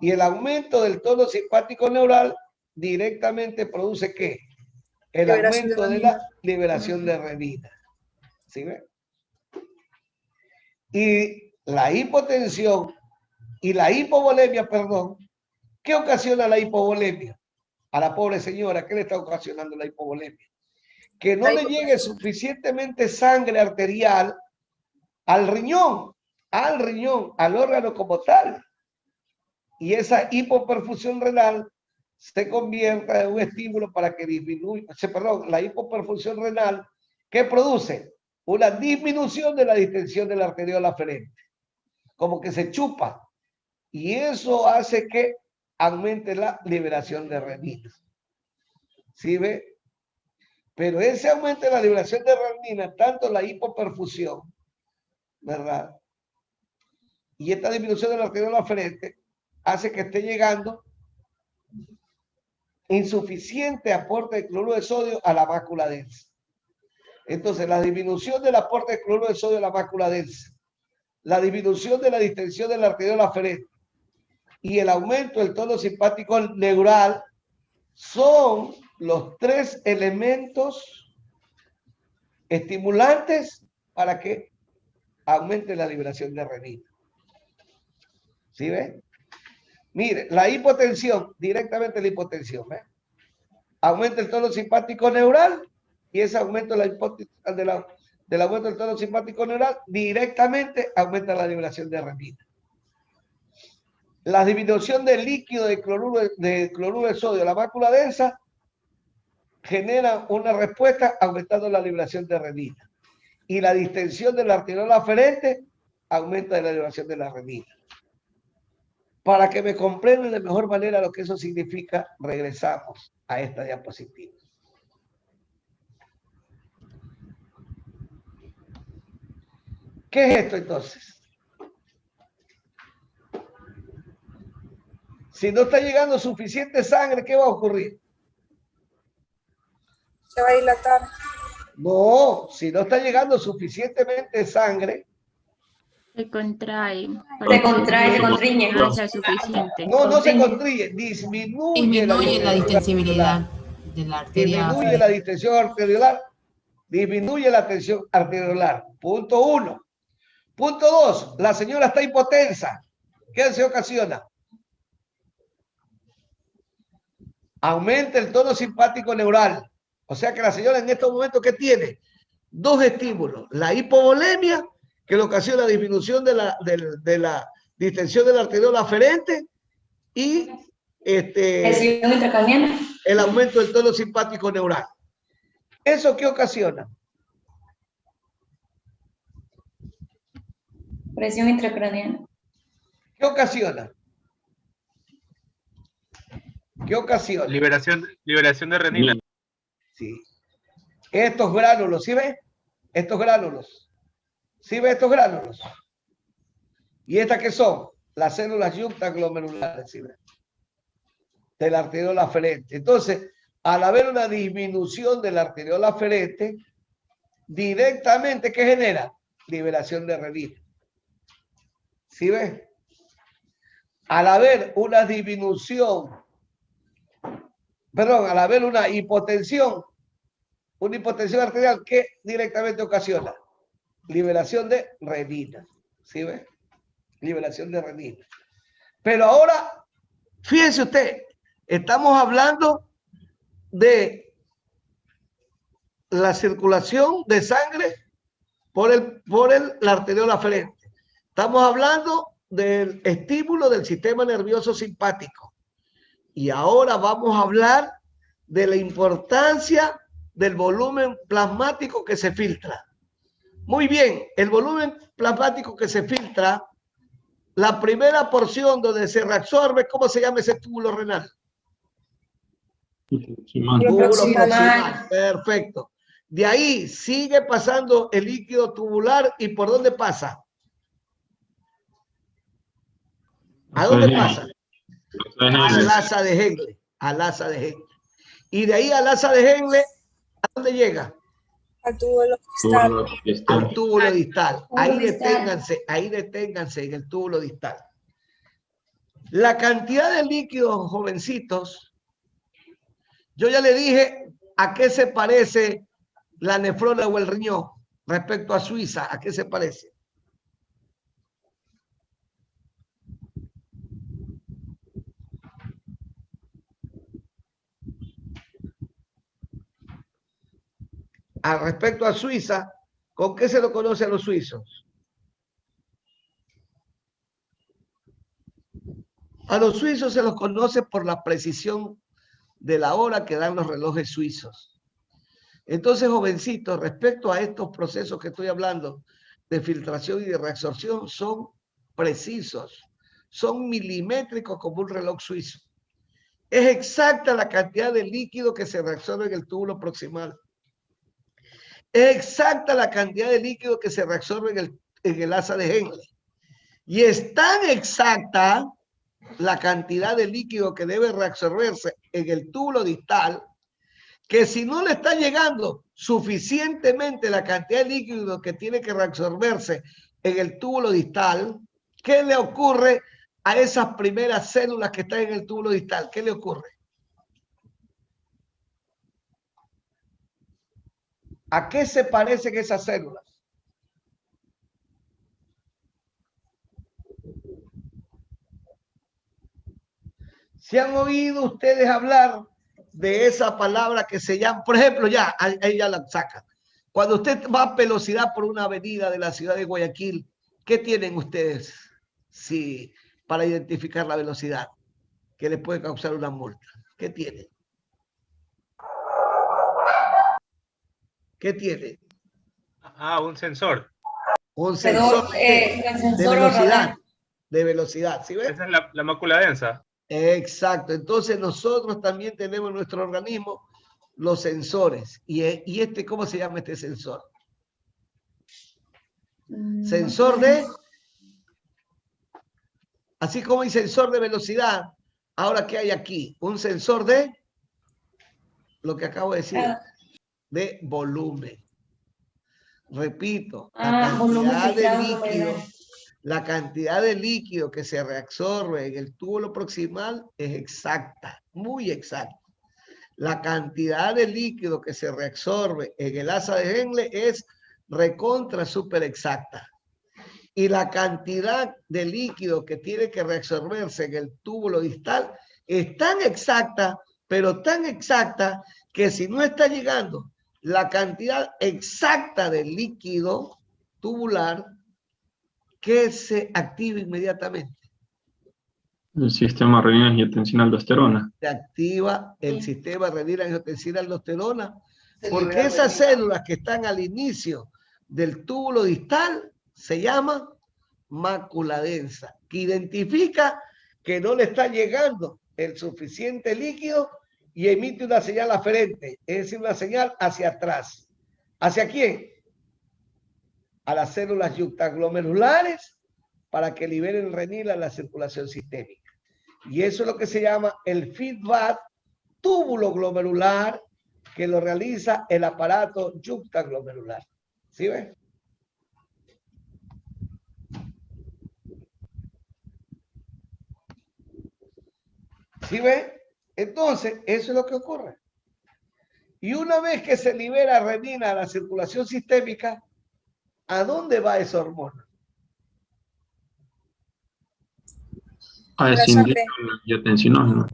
Speaker 2: Y el aumento del tono simpático neural directamente produce ¿qué? El aumento de la liberación de renina. ¿Sí ven? Y la hipotensión y la hipovolemia, perdón, ¿qué ocasiona la hipovolemia? A la pobre señora, ¿qué le está ocasionando la hipovolemia? Que no le llegue suficientemente sangre arterial al riñón, al órgano como tal. Y esa hipoperfusión renal se convierta en un estímulo para que disminuya, perdón, la hipoperfusión renal, ¿qué produce? Una disminución de la distensión de la arteriola aferente. Como que se chupa Y eso hace que aumente la liberación de renina. ¿Sí ve? Pero ese aumento de la liberación de renina, tanto la hipoperfusión, ¿verdad? Y esta disminución de la arteriola aferente hace que esté llegando insuficiente aporte de cloruro de sodio a la mácula densa. Entonces, la disminución del aporte de cloruro de sodio a la mácula densa, la disminución de la distensión de la arteriola aferente y el aumento del tono simpático neural son los tres elementos estimulantes para que aumente la liberación de renina. ¿Sí ve? Mire, la hipotensión, directamente la hipotensión, ¿ve? Aumenta el tono simpático neural y ese aumento del aumento del tono simpático neural directamente aumenta la liberación de renina. La disminución del líquido de cloruro de sodio a la mácula densa genera una respuesta aumentando la liberación de renina. Y la distensión de la arteriola aferente aumenta la liberación de la renina. Para que me comprendan de mejor manera lo que eso significa, regresamos a esta diapositiva. ¿Qué es esto entonces? Si no está llegando suficiente sangre, ¿qué va a ocurrir?
Speaker 4: Se va a dilatar.
Speaker 2: No, si no está llegando suficientemente sangre.
Speaker 12: Se contrae.
Speaker 10: Se contrae, se constriñe.
Speaker 12: No sea suficiente.
Speaker 2: No, no se constriñe, disminuye
Speaker 14: la distensibilidad de la arteria.
Speaker 2: Disminuye la distensión arteriolar, disminuye la tensión arteriolar. Punto 1. Punto 2, la señora está hipotensa. ¿Qué se ocasiona? Aumenta el tono simpático neural. O sea que la señora en estos momentos, ¿qué tiene? Dos estímulos. La hipovolemia, que le ocasiona disminución de la distensión de la arteriola aferente, y el aumento del tono simpático neural. ¿Eso qué ocasiona?
Speaker 10: Presión intracraneana.
Speaker 2: ¿Qué ocasiona? ¿Qué ocasiona?
Speaker 6: Liberación de renina.
Speaker 2: Sí. Estos gránulos, ¿sí ves? Estos gránulos. ¿Sí ves estos gránulos? ¿Y estas qué son? Las células yuctaglomerulares, ¿sí ves? De la arteriola aferente. Entonces, al haber una disminución de la arteriola aferente, directamente, ¿qué genera? Liberación de renina. ¿Sí ves? Al haber una disminución, perdón, al haber una hipotensión arterial, ¿qué directamente ocasiona? Liberación de renina. ¿Sí ves? Liberación de renina. Pero ahora, fíjense usted, estamos hablando de la circulación de sangre por la arteriola aferente. Estamos hablando del estímulo del sistema nervioso simpático. Y ahora vamos a hablar de la importancia del volumen plasmático que se filtra. Muy bien, el volumen plasmático que se filtra, la primera porción donde se reabsorbe, ¿cómo se llama ese túbulo renal? Túbulo proximal. Perfecto. De ahí sigue pasando el líquido tubular, ¿y por dónde pasa? ¿A dónde pasa? Al asa de Henle. Al asa de Henle. Y de ahí al asa de Henle, ¿a dónde llega?
Speaker 4: Al túbulo distal.
Speaker 2: Al túbulo distal. Ahí deténganse en el túbulo distal. La cantidad de líquidos, jovencitos, yo ya le dije a qué se parece la nefrona o el riñón respecto a Suiza. ¿A qué se parece? Respecto a Suiza, ¿con qué se lo conoce a los suizos? A los suizos se los conoce por la precisión de la hora que dan los relojes suizos. Entonces, jovencitos, respecto a estos procesos que estoy hablando de filtración y de reabsorción, son precisos, son milimétricos como un reloj suizo. Es exacta la cantidad de líquido que se reabsorbe en el túbulo proximal. Es exacta la cantidad de líquido que se reabsorbe en el asa de Henle. Y es tan exacta la cantidad de líquido que debe reabsorberse en el túbulo distal que si no le está llegando suficientemente la cantidad de líquido que tiene que reabsorberse en el túbulo distal, ¿qué le ocurre a esas primeras células que están en el túbulo distal? ¿Qué le ocurre? ¿A qué se parecen esas células? ¿Se han oído ustedes hablar de esa palabra que se llama, por ejemplo, ya, ahí ya la saca? Cuando usted va a velocidad por una avenida de la ciudad de Guayaquil, ¿qué tienen ustedes para identificar la velocidad que les puede causar una multa? ¿Qué tienen? ¿Qué tienen?
Speaker 6: Ah, un sensor.
Speaker 2: Un sensor de velocidad. De velocidad, ¿sí ves?
Speaker 6: Esa es la mácula densa.
Speaker 2: Exacto. Entonces nosotros también tenemos en nuestro organismo los sensores. ¿Y este cómo se llama este sensor? Sensor de... Así como hay sensor de velocidad, ahora ¿qué hay aquí? Un sensor de... Lo que acabo de decir. De volumen. Repito, la cantidad de líquido que se reabsorbe en el túbulo proximal es exacta, muy exacta. La cantidad de líquido que se reabsorbe en el asa de Henle es recontra súper exacta. Y la cantidad de líquido que tiene que reabsorberse en el túbulo distal es tan exacta, pero tan exacta que si no está llegando la cantidad exacta de líquido tubular, que se activa inmediatamente.
Speaker 9: El sistema renina-angiotensina-aldosterona.
Speaker 2: Se activa el sistema renina-angiotensina-aldosterona porque esas células que están al inicio del túbulo distal se llama mácula densa, que identifica que no le está llegando el suficiente líquido y emite una señal aferente, es decir, una señal hacia atrás. ¿Hacia quién? A las células yuctaglomerulares para que liberen renina a la circulación sistémica. Y eso es lo que se llama el feedback túbulo-glomerular, que lo realiza el aparato yuctaglomerular. ¿Sí ves? ¿Sí ves? Entonces, eso es lo que ocurre. Y una vez que se libera renina a la circulación sistémica, ¿a dónde va esa hormona?
Speaker 9: A descender el angiotensinógeno.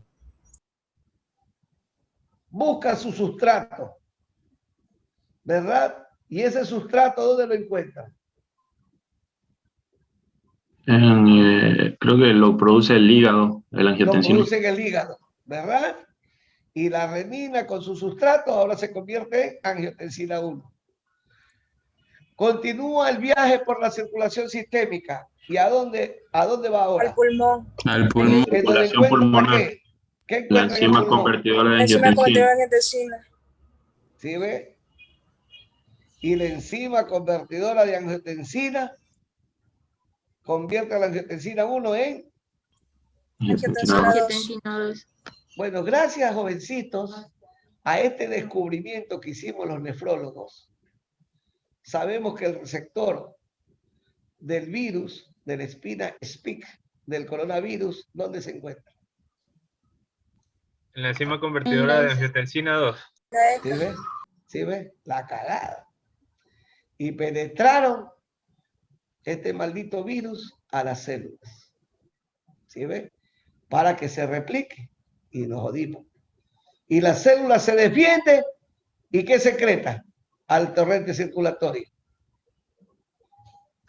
Speaker 2: Busca su sustrato, ¿verdad? Y ese sustrato, ¿dónde lo encuentra?
Speaker 9: Creo que lo produce el hígado, el angiotensinógeno.
Speaker 2: Lo produce en el hígado, ¿verdad? Y la renina con su sustrato ahora se convierte en angiotensina 1. Continúa el viaje por la circulación sistémica. ¿Y a dónde va ahora?
Speaker 4: Al pulmón.
Speaker 9: Al pulmón, circulación pulmonar. La enzima convertidora de
Speaker 4: angiotensina.
Speaker 2: ¿Sí ve? Y la enzima convertidora de angiotensina convierte a la angiotensina 1 en
Speaker 12: Angiotensina 2.
Speaker 2: Bueno, gracias, jovencitos, a este descubrimiento que hicimos los nefrólogos, sabemos que el receptor del virus, de la espina SPIC, del coronavirus, ¿dónde se encuentra?
Speaker 6: En la enzima convertidora de angiotensina 2.
Speaker 2: ¿Sí ves? ¿Sí ves? La cagada. Y penetraron este maldito virus a las células. ¿Sí ves? Para que se replique. Y nos jodimos. Y la célula se defiende. ¿Y qué secreta? Al torrente circulatorio.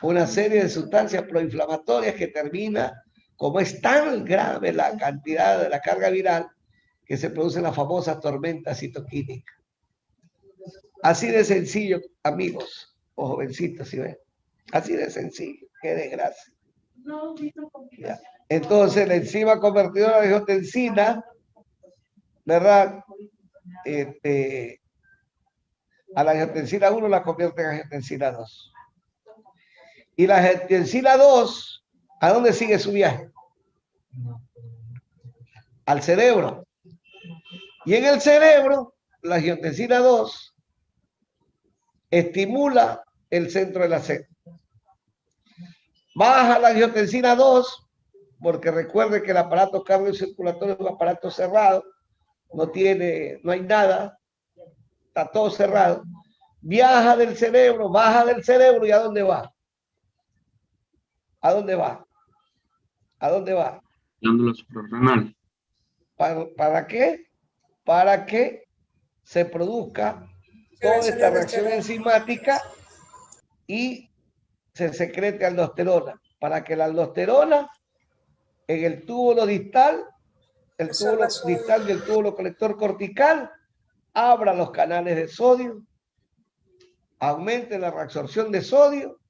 Speaker 2: Una serie de sustancias proinflamatorias que termina, como es tan grave la cantidad de la carga viral, que se produce la famosa tormenta citoquímica. Así de sencillo, amigos o jovencitos, ¿sí ven? Así de sencillo. Qué desgracia. Ya. Entonces, la enzima convertidora de angiotensina, ¿verdad? A la angiotensina 1 la convierte en angiotensina 2. Y la angiotensina 2, ¿a dónde sigue su viaje? Al cerebro. Y en el cerebro, la angiotensina 2 estimula el centro de la sed. Baja la angiotensina 2, porque recuerde que el aparato cardiocirculatorio es un aparato cerrado, no hay nada, está todo cerrado. Viaja del cerebro, baja del cerebro, ¿y a dónde va? ¿A dónde va? ¿A dónde va?
Speaker 9: Glándula suprarrenal.
Speaker 2: ¿Para qué? Para que se produzca toda esta reacción enzimática y se secrete aldosterona, para que la aldosterona en el túbulo distal, el túbulo distal del túbulo colector cortical, abra los canales de sodio, aumente la reabsorción de sodio,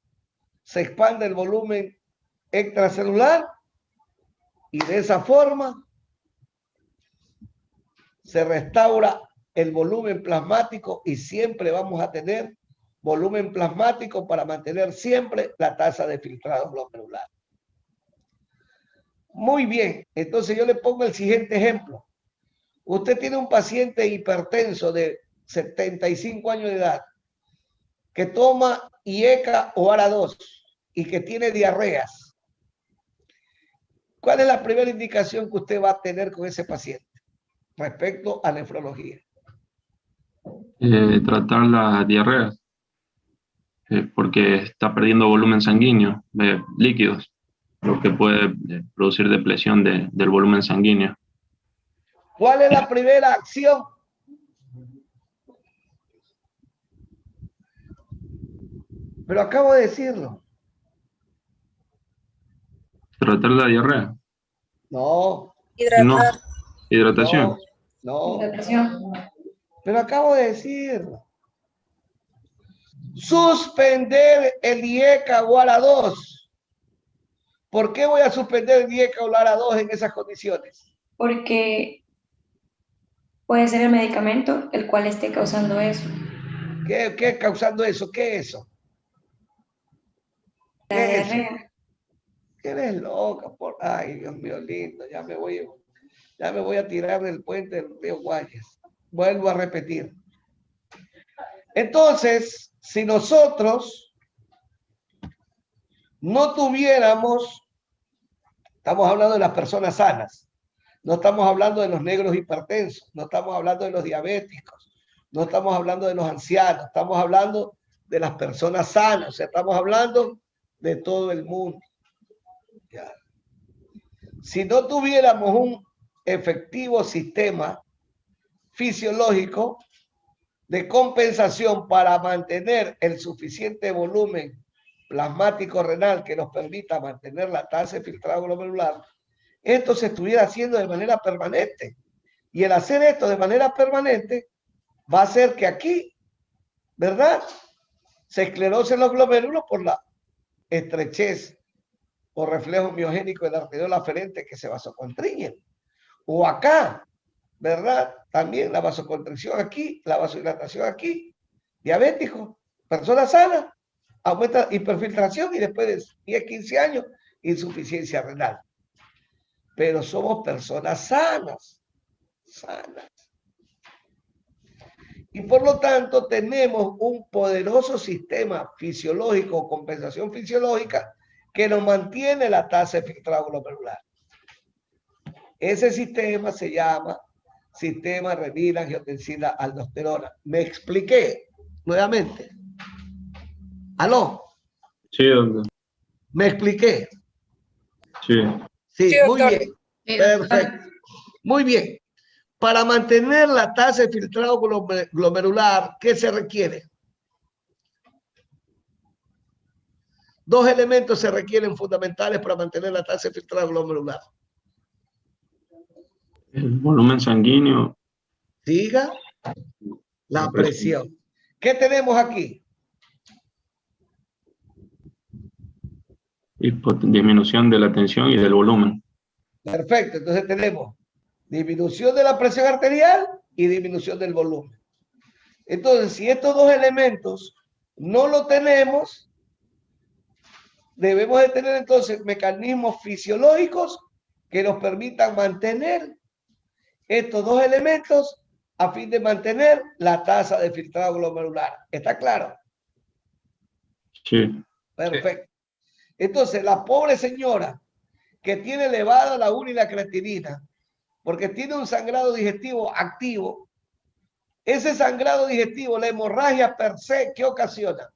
Speaker 2: se expande el volumen extracelular y de esa forma se restaura el volumen plasmático y siempre vamos a tener volumen plasmático para mantener siempre la tasa de filtrado glomerular. Muy bien, entonces yo le pongo el siguiente ejemplo. Usted tiene un paciente hipertenso de 75 años de edad que toma IECA o ARA2 y que tiene diarreas. ¿Cuál es la primera indicación que usted va a tener con ese paciente respecto a nefrología?
Speaker 9: Tratar la diarrea, porque está perdiendo volumen sanguíneo, líquidos, lo que puede producir depresión del volumen sanguíneo.
Speaker 2: ¿Cuál es la primera acción? Pero acabo de decirlo.
Speaker 9: Tratar la diarrea.
Speaker 2: No.
Speaker 4: Hidratar.
Speaker 9: No. Hidratación.
Speaker 2: No.
Speaker 10: Hidratación.
Speaker 2: Pero acabo de decirlo. Suspender el IECA o ARA2. ¿Por qué voy a suspender el IECA o el ARA2 en esas condiciones?
Speaker 10: Porque puede ser el medicamento el cual esté causando eso.
Speaker 2: ¿Qué causando eso? ¿Qué es eso?
Speaker 10: La
Speaker 2: ¿Qué es eso?
Speaker 10: diarrea.
Speaker 2: Eres loca, ay, Dios mío lindo, ya me voy a tirar del puente del río Guayas. Vuelvo a repetir. Entonces, si nosotros no tuviéramos, estamos hablando de las personas sanas, no estamos hablando de los negros hipertensos, no estamos hablando de los diabéticos, no estamos hablando de los ancianos, estamos hablando de las personas sanas, o sea, estamos hablando de todo el mundo. Ya. Si no tuviéramos un efectivo sistema fisiológico de compensación para mantener el suficiente volumen plasmático renal que nos permita mantener la tasa de filtrado glomerular, esto se estuviera haciendo de manera permanente. Y el hacer esto de manera permanente va a hacer que aquí, ¿verdad?, se esclerocen los glomérulos por la estrechez o reflejo miogénico de la arteriola aferente que se vasoconstriñen. O acá, ¿verdad? También la vasoconstricción aquí, la vasodilatación aquí. Diabético, persona sana, aumenta hiperfiltración y después de 10, 15 años, insuficiencia renal. Pero somos personas sanas. Y por lo tanto tenemos un poderoso sistema fisiológico o compensación fisiológica que nos mantiene la tasa de filtrado glomerular. Ese sistema se llama sistema renina angiotensina aldosterona. ¿Me expliqué nuevamente? ¿Aló?
Speaker 9: Sí, doctor.
Speaker 2: ¿Me expliqué?
Speaker 9: Sí.
Speaker 2: Sí,
Speaker 4: Sí,
Speaker 2: muy
Speaker 4: doctor.
Speaker 2: bien. Perfecto. Muy bien. Para mantener la tasa de filtrado glomerular, ¿qué se requiere? Dos elementos se requieren fundamentales para mantener la tasa de filtrado glomerular.
Speaker 9: El volumen sanguíneo.
Speaker 2: Siga. La presión. ¿Qué tenemos aquí?
Speaker 9: Y disminución de la tensión y del volumen.
Speaker 2: Perfecto, entonces tenemos disminución de la presión arterial y disminución del volumen. Entonces, si estos dos elementos no lo tenemos, debemos de tener entonces mecanismos fisiológicos que nos permitan mantener estos dos elementos a fin de mantener la tasa de filtrado glomerular. ¿Está claro?
Speaker 9: Sí.
Speaker 2: Perfecto. Entonces, la pobre señora que tiene elevada la ura y la creatinina, porque tiene un sangrado digestivo activo, ese sangrado digestivo, la hemorragia per se, ¿qué ocasiona?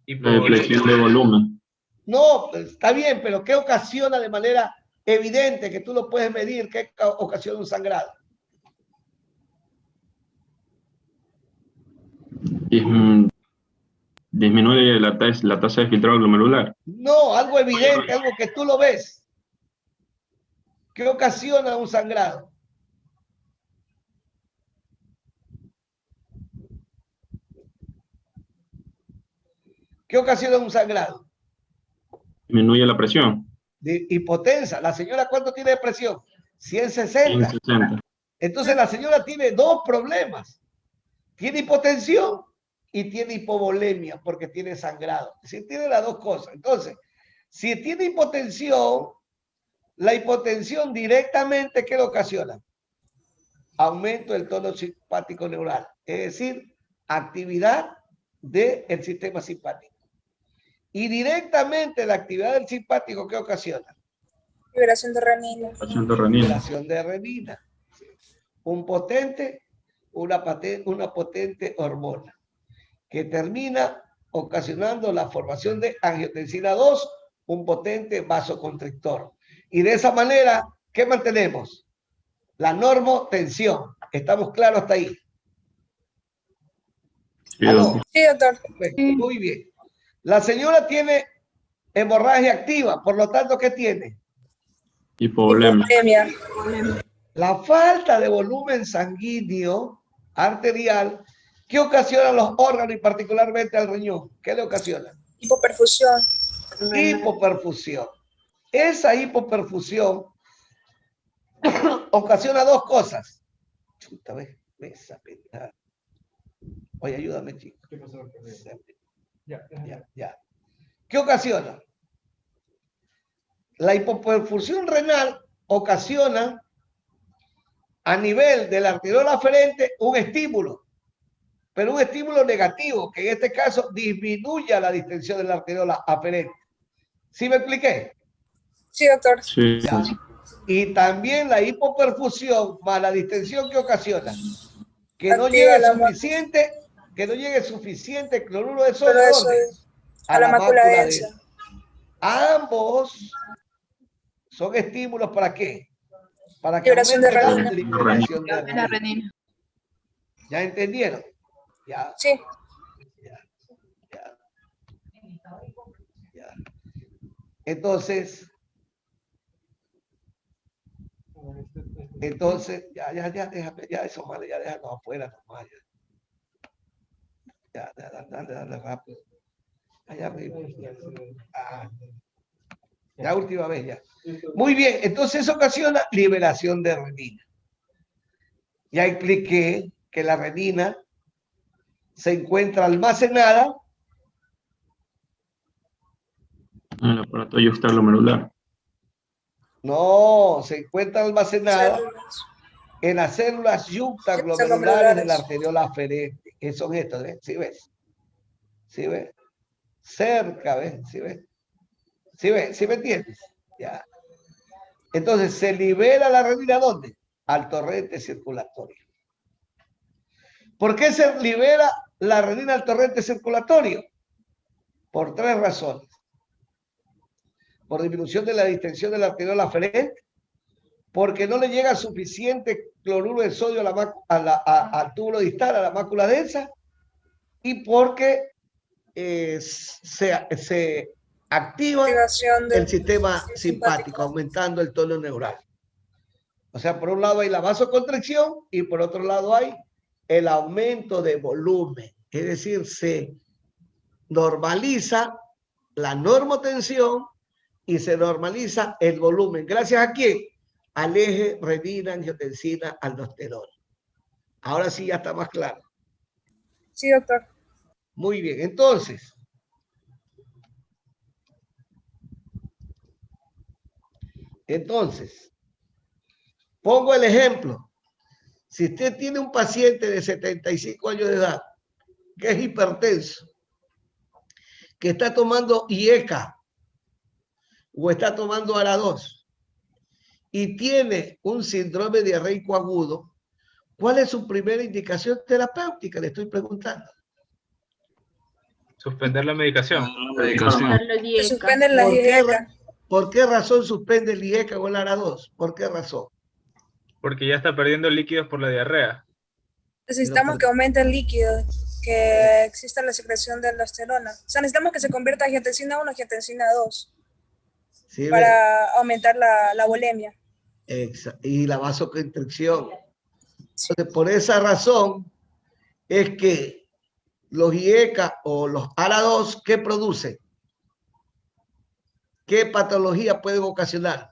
Speaker 9: Depresión de volumen.
Speaker 2: No, está bien, pero ¿qué ocasiona de manera evidente que tú lo puedes medir? ¿Qué ocasiona un sangrado?
Speaker 9: Disminuye la tasa de filtrado glomerular.
Speaker 2: No, algo evidente, algo que tú lo ves. ¿Qué ocasiona un sangrado? ¿Qué ocasiona un sangrado?
Speaker 9: Disminuye la presión.
Speaker 2: Hipotensa. ¿La señora cuánto tiene de presión? 160.
Speaker 9: 160.
Speaker 2: Entonces la señora tiene dos problemas. Tiene hipotensión y tiene hipovolemia porque tiene sangrado. Es decir, tiene las dos cosas. Entonces, si tiene hipotensión, la hipotensión directamente, ¿qué le ocasiona? Aumento del tono simpático neural. Es decir, actividad del sistema simpático. Y directamente la actividad del simpático, ¿qué ocasiona?
Speaker 4: Liberación de renina.
Speaker 2: Liberación de renina. Una potente hormona que termina ocasionando la formación de angiotensina 2, un potente vasoconstrictor. Y de esa manera, ¿qué mantenemos? La normotensión. ¿Estamos claros hasta ahí? ¿Aló?
Speaker 4: Sí, doctor.
Speaker 2: Muy bien. La señora tiene hemorragia activa, por lo tanto, ¿qué tiene?
Speaker 9: Hipovolemia.
Speaker 2: La falta de volumen sanguíneo arterial, ¿qué ocasiona los órganos y particularmente al riñón? ¿Qué le ocasiona?
Speaker 4: Hipoperfusión.
Speaker 2: Hipoperfusión. Esa hipoperfusión ocasiona dos cosas. Chuta, oye, ayúdame, chico.
Speaker 1: ¿Qué pasó?
Speaker 2: Ya. ¿Qué ocasiona? La hipoperfusión renal ocasiona a nivel de la arteriola aferente un estímulo, pero un estímulo negativo, que en este caso disminuye la distensión de la arteriola aferente. ¿Sí me expliqué?
Speaker 4: Sí, doctor.
Speaker 9: Sí.
Speaker 2: Ya. Y también la hipoperfusión más la distensión que ocasiona que no llegue suficiente cloruro de sodio. ¿Dónde?
Speaker 4: A la mácula densa.
Speaker 2: Ambos son estímulos ¿para qué? Para que
Speaker 4: liberación de renina.
Speaker 2: liberación de renina. ¿Ya entendieron? Ya.
Speaker 4: Sí.
Speaker 2: Ya. Entonces, déjame, ya eso, madre, ya déjanos afuera nomás. Ya, dale rápido. Ya última vez ya. Muy bien, entonces eso ocasiona liberación de renina. Ya expliqué que la renina se encuentra almacenada
Speaker 9: En el aparato yuxtaglomerular.
Speaker 2: No, se encuentra almacenada en las células yuxtaglomerulares de la arteriola aferente. ¿Qué son estos? ¿Sí ves? ¿Sí ves? Cerca, ¿ves? ¿Sí ves? ¿Sí ves? ¿Sí me entiendes? Ya. Entonces, ¿se libera la renina dónde? Al torrente circulatorio. ¿Por qué se libera la renina al torrente circulatorio? Por tres razones. Por disminución de la distensión de la arteriola aferente, porque no le llega suficiente cloruro de sodio al túbulo distal, a la mácula densa, y porque se activa el sistema simpático, aumentando el tono neural. O sea, por un lado hay la vasoconstricción y por otro lado hay el aumento de volumen. Es decir, se normaliza la normotensión y se normaliza el volumen. ¿Gracias a quién? Al eje renina-angiotensina-aldosterona. Ahora sí ya está más claro.
Speaker 4: Sí, doctor.
Speaker 2: Muy bien, entonces. Pongo el ejemplo. Si usted tiene un paciente de 75 años de edad, que es hipertenso, que está tomando IECA o está tomando ARA2 y tiene un síndrome diarreico agudo, ¿cuál es su primera indicación terapéutica? Le estoy preguntando.
Speaker 6: Suspender la medicación.
Speaker 4: Se suspenden las IECA.
Speaker 2: ¿Por qué razón suspende el IECA o el ARA2? ¿Por qué razón?
Speaker 6: Porque ya está perdiendo líquidos por la diarrea.
Speaker 4: Necesitamos que aumente el líquido, que exista la secreción de aldosterona. O sea, necesitamos que se convierta de angiotensina 1 a angiotensina 2
Speaker 2: Sí,
Speaker 4: para aumentar la bulimia.
Speaker 2: Y la vasoconstricción. Entonces, por esa razón es que los IECA o los ARA2, ¿qué producen? ¿Qué patología pueden ocasionar?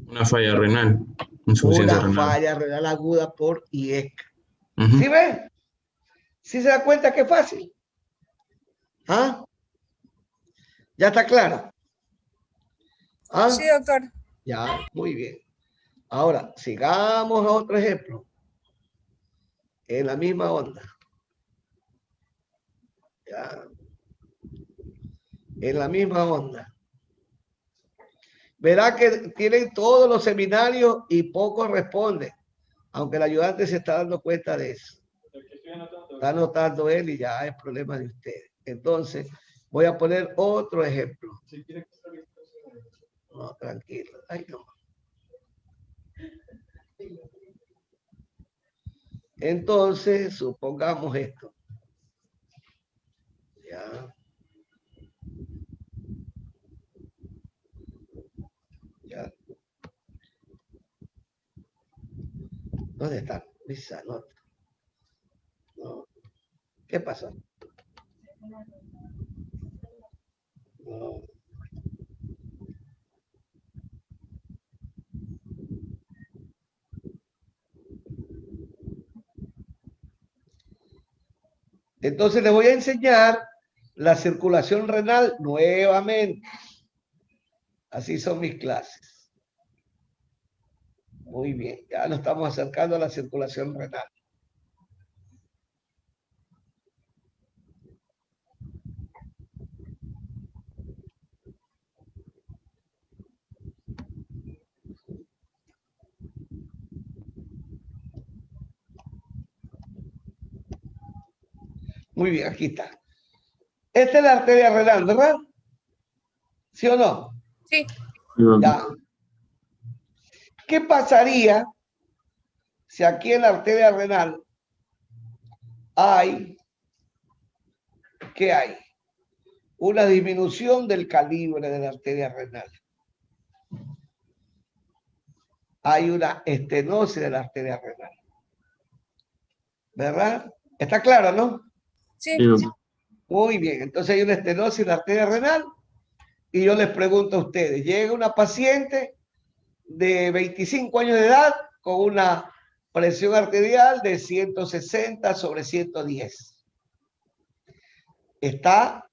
Speaker 9: Una falla renal. Insuficiencia
Speaker 2: Una
Speaker 9: renal.
Speaker 2: falla renal aguda por IECA. ¿Sí ven? ¿Sí se da cuenta que es fácil? ¿Ah? ¿Ya está claro? ¿Ah?
Speaker 4: Sí, doctor.
Speaker 2: Ya, muy bien. Ahora, sigamos a otro ejemplo. En la misma onda. Ya. En la misma onda. Verá que tienen todos los seminarios y pocos responden. Aunque el ayudante se está dando cuenta de eso. Está anotando él y ya es problema de ustedes. Entonces, voy a poner otro ejemplo. No, tranquilo. Ay, no. Entonces, supongamos esto. Ya. Ya. ¿Dónde están? Lisa, no. No. ¿Qué pasó? No. Entonces les voy a enseñar la circulación renal nuevamente. Así son mis clases. Muy bien, ya nos estamos acercando a la circulación renal. Muy bien, aquí está. Esta es la arteria renal, ¿verdad? ¿Sí o no?
Speaker 4: Sí.
Speaker 2: Ya. ¿Qué pasaría si aquí en la arteria renal hay, ¿qué hay? Una disminución del calibre de la arteria renal. Hay una estenosis de la arteria renal. ¿Verdad? ¿Está claro, no?
Speaker 4: Sí.
Speaker 2: Muy bien, entonces hay una estenosis en la arteria renal y yo les pregunto a ustedes, llega una paciente de 25 años de edad con una presión arterial de 160/110. Está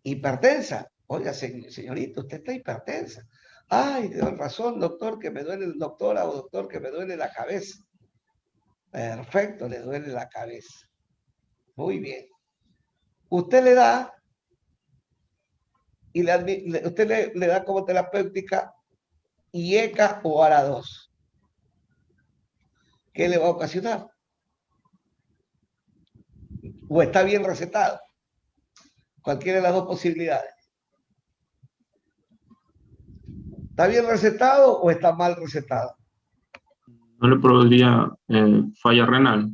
Speaker 2: hipertensa. Oiga, señorita, usted está hipertensa. Ay, tiene razón, doctor, que me duele, doctora o doctor, que me duele la cabeza. Perfecto, le duele la cabeza. Muy bien. Usted le da, y usted le da como terapéutica IECA o ARA2. ¿Qué le va a ocasionar? ¿O está bien recetado? Cualquiera de las dos posibilidades. ¿Está bien recetado o está mal recetado?
Speaker 9: No le produciría falla renal,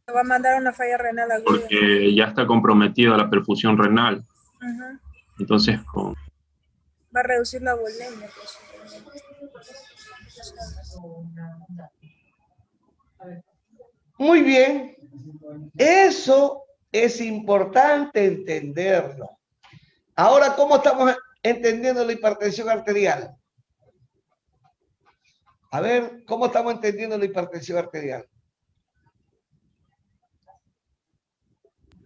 Speaker 4: Me va a mandar una falla renal aguda.
Speaker 9: porque ya está comprometida la perfusión renal.
Speaker 4: Ujú.
Speaker 9: Entonces,
Speaker 4: Va a reducir la bulimia.
Speaker 2: Muy bien. Eso es importante entenderlo. Ahora, ¿cómo estamos entendiendo la hipertensión arterial? A ver, ¿cómo estamos entendiendo la hipertensión arterial?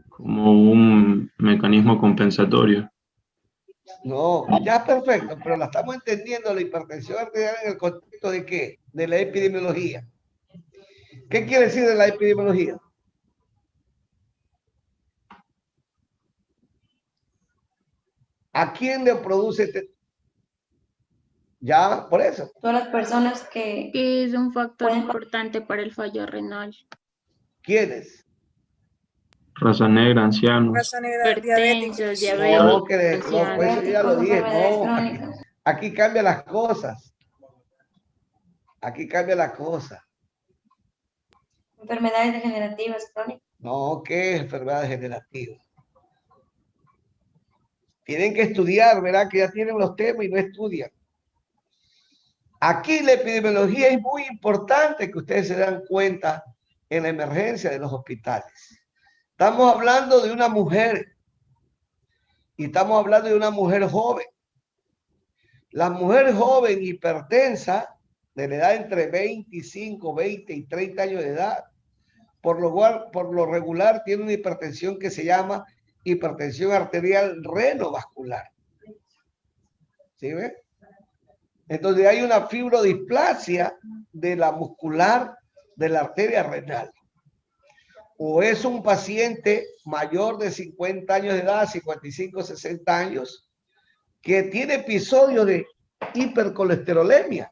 Speaker 9: Como un mecanismo compensatorio.
Speaker 2: No, ya perfecto, pero la estamos entendiendo la hipertensión arterial en el contexto de ¿qué? De la epidemiología. ¿Qué quiere decir de la epidemiología? ¿A quién le produce este? Ya, por eso.
Speaker 10: Todas las personas que
Speaker 12: es un factor importante para el fallo renal.
Speaker 2: ¿Quiénes?
Speaker 9: Raza negra, ancianos.
Speaker 4: Raza negra, diabéticos.
Speaker 12: Hipertensos,
Speaker 2: No,
Speaker 12: diabéticos,
Speaker 2: no, pues eso ya lo dije. No, aquí cambian las cosas. Aquí cambian las cosas.
Speaker 10: enfermedades degenerativas crónicas.
Speaker 2: No, ¿qué es enfermedad degenerativa? Tienen que estudiar, ¿verdad? Que ya tienen los temas y no estudian. Aquí la epidemiología es muy importante que ustedes se dan cuenta en la emergencia de los hospitales. Estamos hablando de una mujer y estamos hablando de una mujer joven. La mujer joven hipertensa de la edad entre 25, 20 y 30 años de edad, por lo regular tiene una hipertensión que se llama hipertensión arterial renovascular. ¿Sí ve? Entonces hay una fibrodisplasia de la muscular de la arteria renal. O es un paciente mayor de 50 años de edad, 55, 60 años, que tiene episodios de hipercolesterolemia.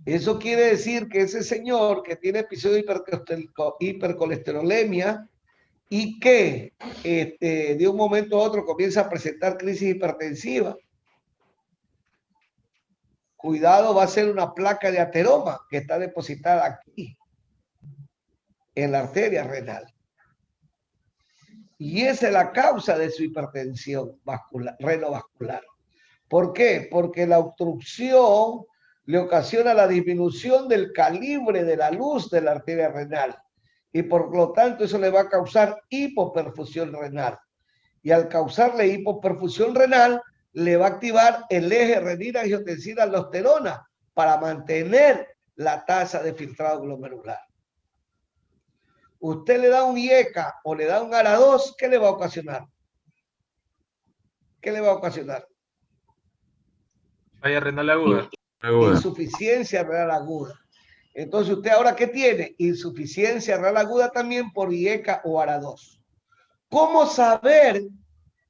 Speaker 2: Eso quiere decir que ese señor que tiene episodios de hipercolesterolemia y que de un momento a otro comienza a presentar crisis hipertensiva, cuidado, va a ser una placa de ateroma que está depositada aquí, en la arteria renal. Y esa es la causa de su hipertensión vascular, renovascular. ¿Por qué? Porque la obstrucción le ocasiona la disminución del calibre de la luz de la arteria renal. Y por lo tanto eso le va a causar hipoperfusión renal. Y al causarle hipoperfusión renal, le va a activar el eje renina-angiotensina-aldosterona para mantener la tasa de filtrado glomerular. Usted le da un IECA o le da un ARA2, ¿qué le va a ocasionar? ¿Qué le va a ocasionar?
Speaker 6: Falla renal aguda.
Speaker 2: Insuficiencia renal aguda. Entonces, ¿usted ahora qué tiene? Insuficiencia renal aguda también por IECA o ARA2. ¿Cómo saber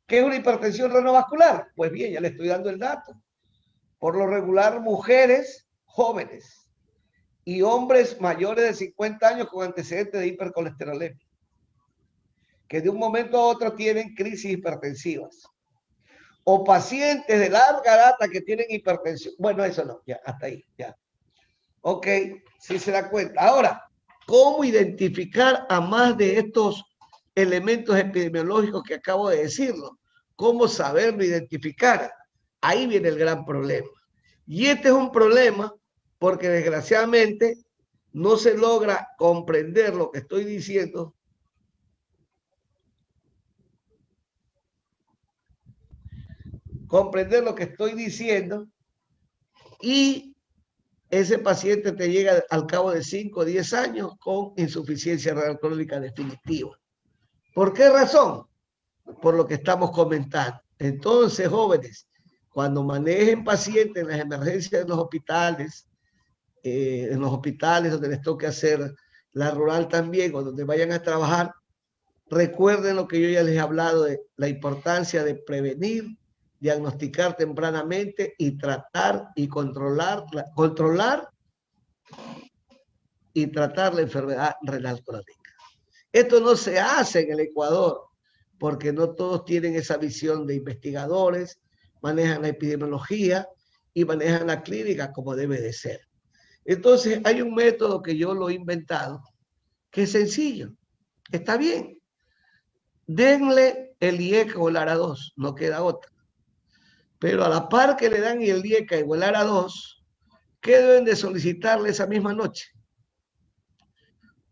Speaker 2: qué es una hipertensión renovascular? Pues bien, ya le estoy dando el dato. Por lo regular, mujeres jóvenes y hombres mayores de 50 años con antecedentes de hipercolesterolemia, que de un momento a otro tienen crisis hipertensivas. O pacientes de larga data que tienen hipertensión. Bueno, eso no, ya, hasta ahí, ya. Ok, sí se da cuenta. Ahora, ¿cómo identificar a más de estos elementos epidemiológicos que acabo de decirlo? ¿Cómo saberlo identificar? Ahí viene el gran problema. Y este es un problema porque desgraciadamente no se logra comprender lo que estoy diciendo. Comprender lo que estoy diciendo y ese paciente te llega al cabo de 5 o 10 años con insuficiencia renal crónica definitiva. ¿Por qué razón? Por lo que estamos comentando. Entonces, jóvenes, cuando manejen pacientes en las emergencias de los hospitales, donde les toque hacer la rural también, o donde vayan a trabajar, recuerden lo que yo ya les he hablado de la importancia de prevenir, diagnosticar tempranamente y tratar y controlar y tratar la enfermedad renal crónica. Esto no se hace en el Ecuador porque no todos tienen esa visión de investigadores, manejan la epidemiología y manejan la clínica como debe de ser. Entonces hay un método que yo lo he inventado que es sencillo, está bien. Denle el IECA o el ARA2, no queda otra. Pero a la par que le dan el IECA o el ARA2, ¿qué deben de solicitarle esa misma noche?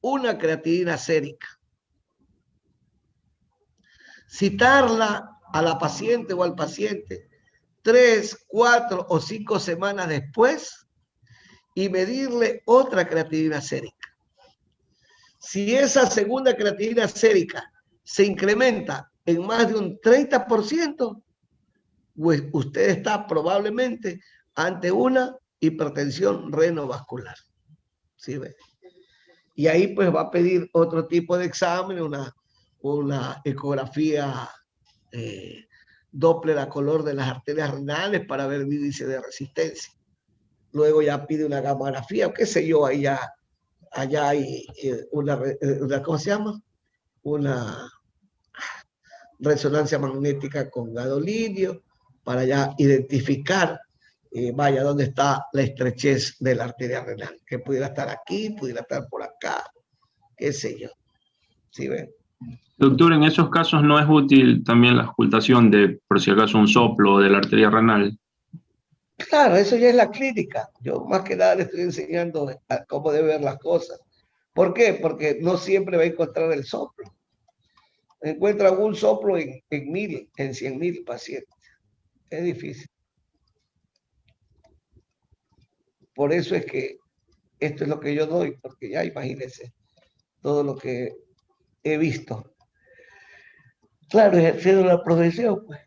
Speaker 2: una creatinina sérica. Citarla a la paciente o al paciente 3, 4 o 5 semanas después y medirle otra creatinina sérica. Si esa segunda creatinina sérica se incrementa en más de un 30%, pues usted está probablemente ante una hipertensión renovascular. ¿Sí ve? Y ahí pues va a pedir otro tipo de examen, una ecografía Doppler a color de las arterias renales para ver el índice de resistencia. Luego ya pide una gamografía, o qué sé yo, ahí ya, allá hay una, ¿cómo se llama? Una resonancia magnética con gadolínio para ya identificar, vaya, dónde está la estrechez de la arteria renal, que pudiera estar aquí, pudiera estar por acá, qué sé yo. ¿Sí ven?
Speaker 9: Doctor, en esos casos no es útil también la ocultación de, por si acaso, un soplo de la arteria renal.
Speaker 2: Claro, eso ya es la clínica. Yo más que nada le estoy enseñando a cómo debe ver las cosas. ¿Por qué? Porque no siempre va a encontrar el soplo. Encuentra algún soplo en 100.000 pacientes. Es difícil. Por eso es que esto es lo que yo doy, porque ya imagínense todo lo que he visto. Claro, ejerciendo la profesión, pues.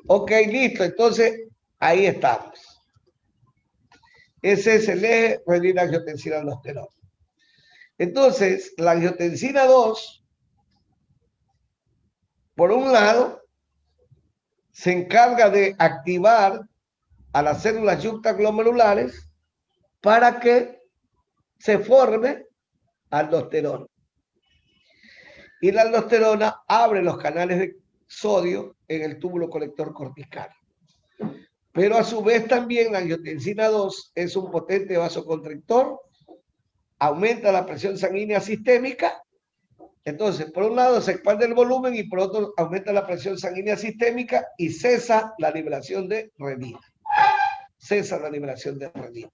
Speaker 2: Ok, listo. Entonces, ahí estamos. Ese es el eje renina-angiotensina-aldosterona. Entonces, la angiotensina 2, por un lado, se encarga de activar a las células yuctaglomerulares para que se forme aldosterona. Y la aldosterona abre los canales de sodio en el túbulo colector cortical. Pero a su vez también la angiotensina 2 es un potente vasoconstrictor, aumenta la presión sanguínea sistémica. Entonces, por un lado se expande el volumen y por otro aumenta la presión sanguínea sistémica y cesa la liberación de renina. Cesa la liberación de renina.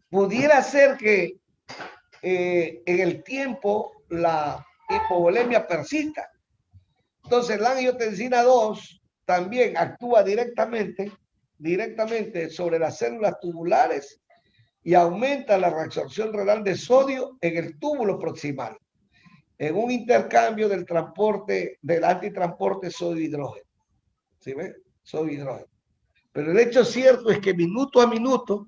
Speaker 2: Pudiera ser que en el tiempo la hipovolemia persista. Entonces, la angiotensina 2 también actúa directamente sobre las células tubulares y aumenta la reabsorción renal de sodio en el túbulo proximal, en un intercambio del antitransporte sodio-hidrógeno. ¿Sí ven? Sodio-hidrógeno. Pero el hecho cierto es que minuto a minuto,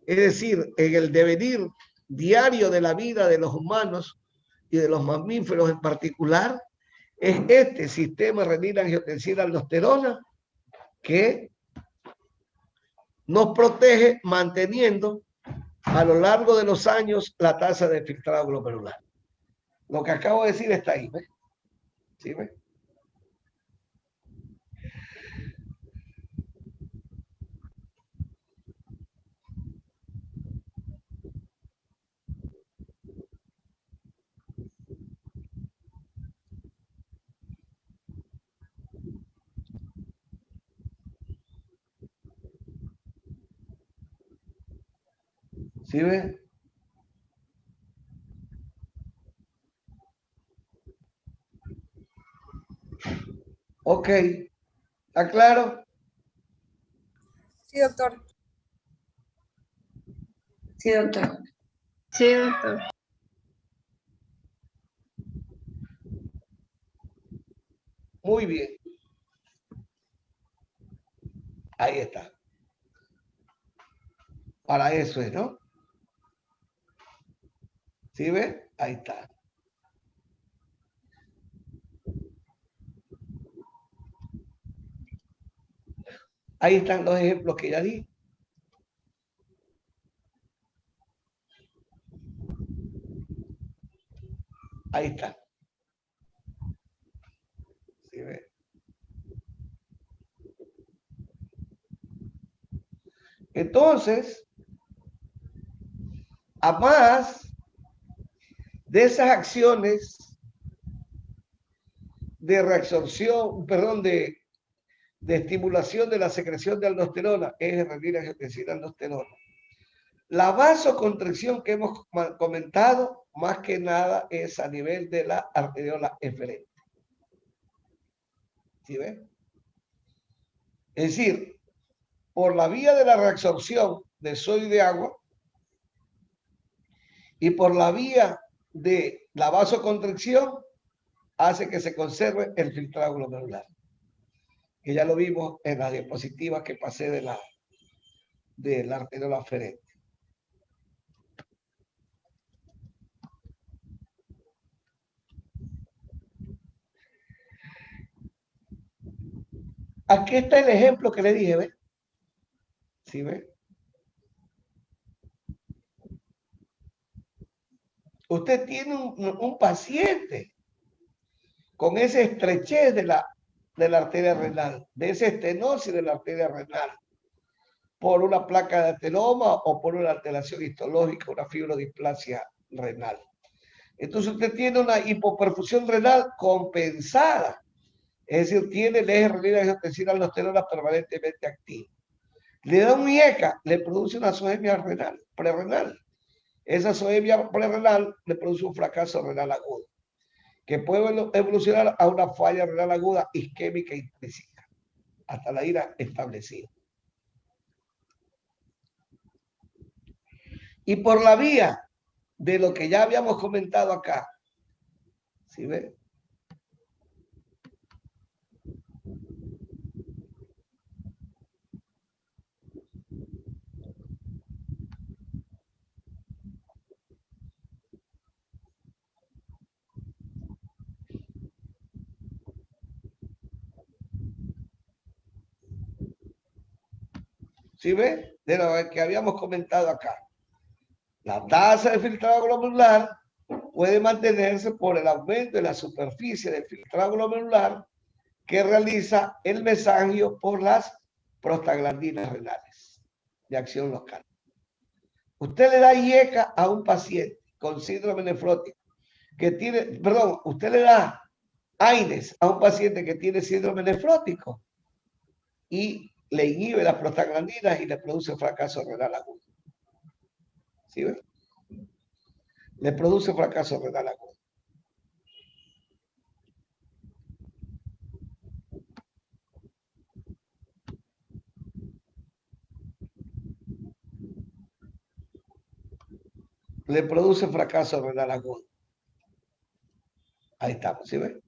Speaker 2: es decir, en el devenir diario de la vida de los humanos y de los mamíferos en particular, es este sistema renina-angiotensina-aldosterona que nos protege manteniendo a lo largo de los años la tasa de filtrado glomerular. Lo que acabo de decir está ahí, ¿ves? ¿Sí ves? ¿Sí ves? Ok. ¿Está claro?
Speaker 4: Sí, doctor.
Speaker 10: Sí, doctor.
Speaker 12: Sí, doctor.
Speaker 2: Muy bien. Ahí está. Para eso es, ¿no? ¿Sí ve? Ahí está. Ahí están los ejemplos que ya di. Ahí está. ¿Sí ve? Entonces, además de esas acciones de reabsorción, perdón, de de estimulación de la secreción de aldosterona, L-angiotensina-aldosterona. La vasoconstricción que hemos comentado, más que nada, es a nivel de la arteriola eferente. ¿Sí ven? Es decir, por la vía de la reabsorción de sodio y de agua y por la vía de la vasoconstricción hace que se conserve el filtrado glomerular. Que ya lo vimos en las diapositivas que pasé de la arteriola eferente. Aquí está el ejemplo que le dije, ¿ves? ¿Sí ves? Usted tiene un paciente con esa estrechez de la arteria renal, de esa estenosis de la arteria renal, por una placa de ateloma o por una alteración histológica, una fibrodisplasia renal. Entonces usted tiene una hipoperfusión renal compensada. Es decir, tiene el eje renina-angiotensina-aldosterona permanentemente activo. Le da un IECA, le produce una azoemia renal, prerrenal. Esa azoemia prerrenal le produce un fracaso renal agudo, que puede evolucionar a una falla renal aguda isquémica intrínseca, hasta la ira establecida. Y por la vía de lo que ya habíamos comentado acá, ¿sí ven? ¿Sí ve? De lo que habíamos comentado acá. La tasa de filtrado glomerular puede mantenerse por el aumento de la superficie del filtrado glomerular que realiza el mesangio por las prostaglandinas renales de acción local. Usted le da IECA a un paciente con síndrome nefrótico que tiene, perdón, usted le da AINES a un paciente que tiene síndrome nefrótico y le inhibe las prostaglandinas y le produce fracaso renal agudo. ¿Sí ven? Le produce fracaso renal agudo. Le produce fracaso renal agudo. Ahí estamos, ¿sí ven?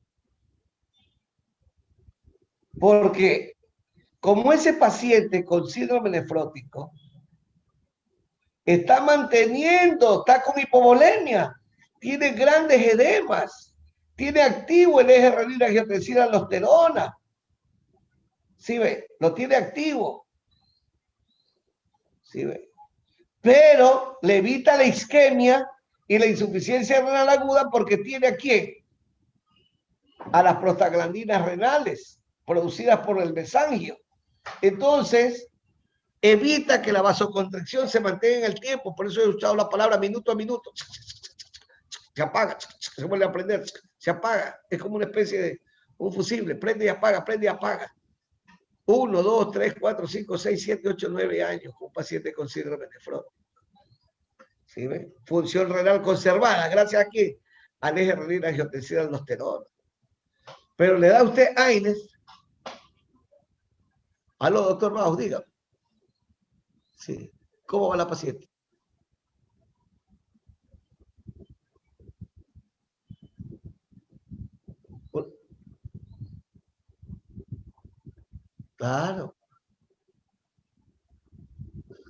Speaker 2: Porque como ese paciente con síndrome nefrótico está manteniendo, está con hipovolemia, tiene grandes edemas, tiene activo el eje renina-angiotensina-aldosterona. ¿Sí ve? Lo tiene activo. ¿Sí ve? Pero le evita la isquemia y la insuficiencia renal aguda porque tiene ¿a quién? A las prostaglandinas renales producidas por el mesangio. Entonces, evita que la vasoconstricción se mantenga en el tiempo. Por eso he usado la palabra minuto a minuto. Se apaga, se vuelve a prender, se apaga. Es como una especie de un fusible. Prende y apaga, prende y apaga. 1, 2, 3, 4, 5, 6, 7, 8, 9 años. Un paciente con síndrome nefrótico. ¿Sí ven? Función renal conservada. ¿Gracias a qué? Al eje renina-angiotensina-aldosterona. Pero le da usted AINES. Aló, doctor Baus, dígame. Sí. ¿Cómo va la paciente? Claro.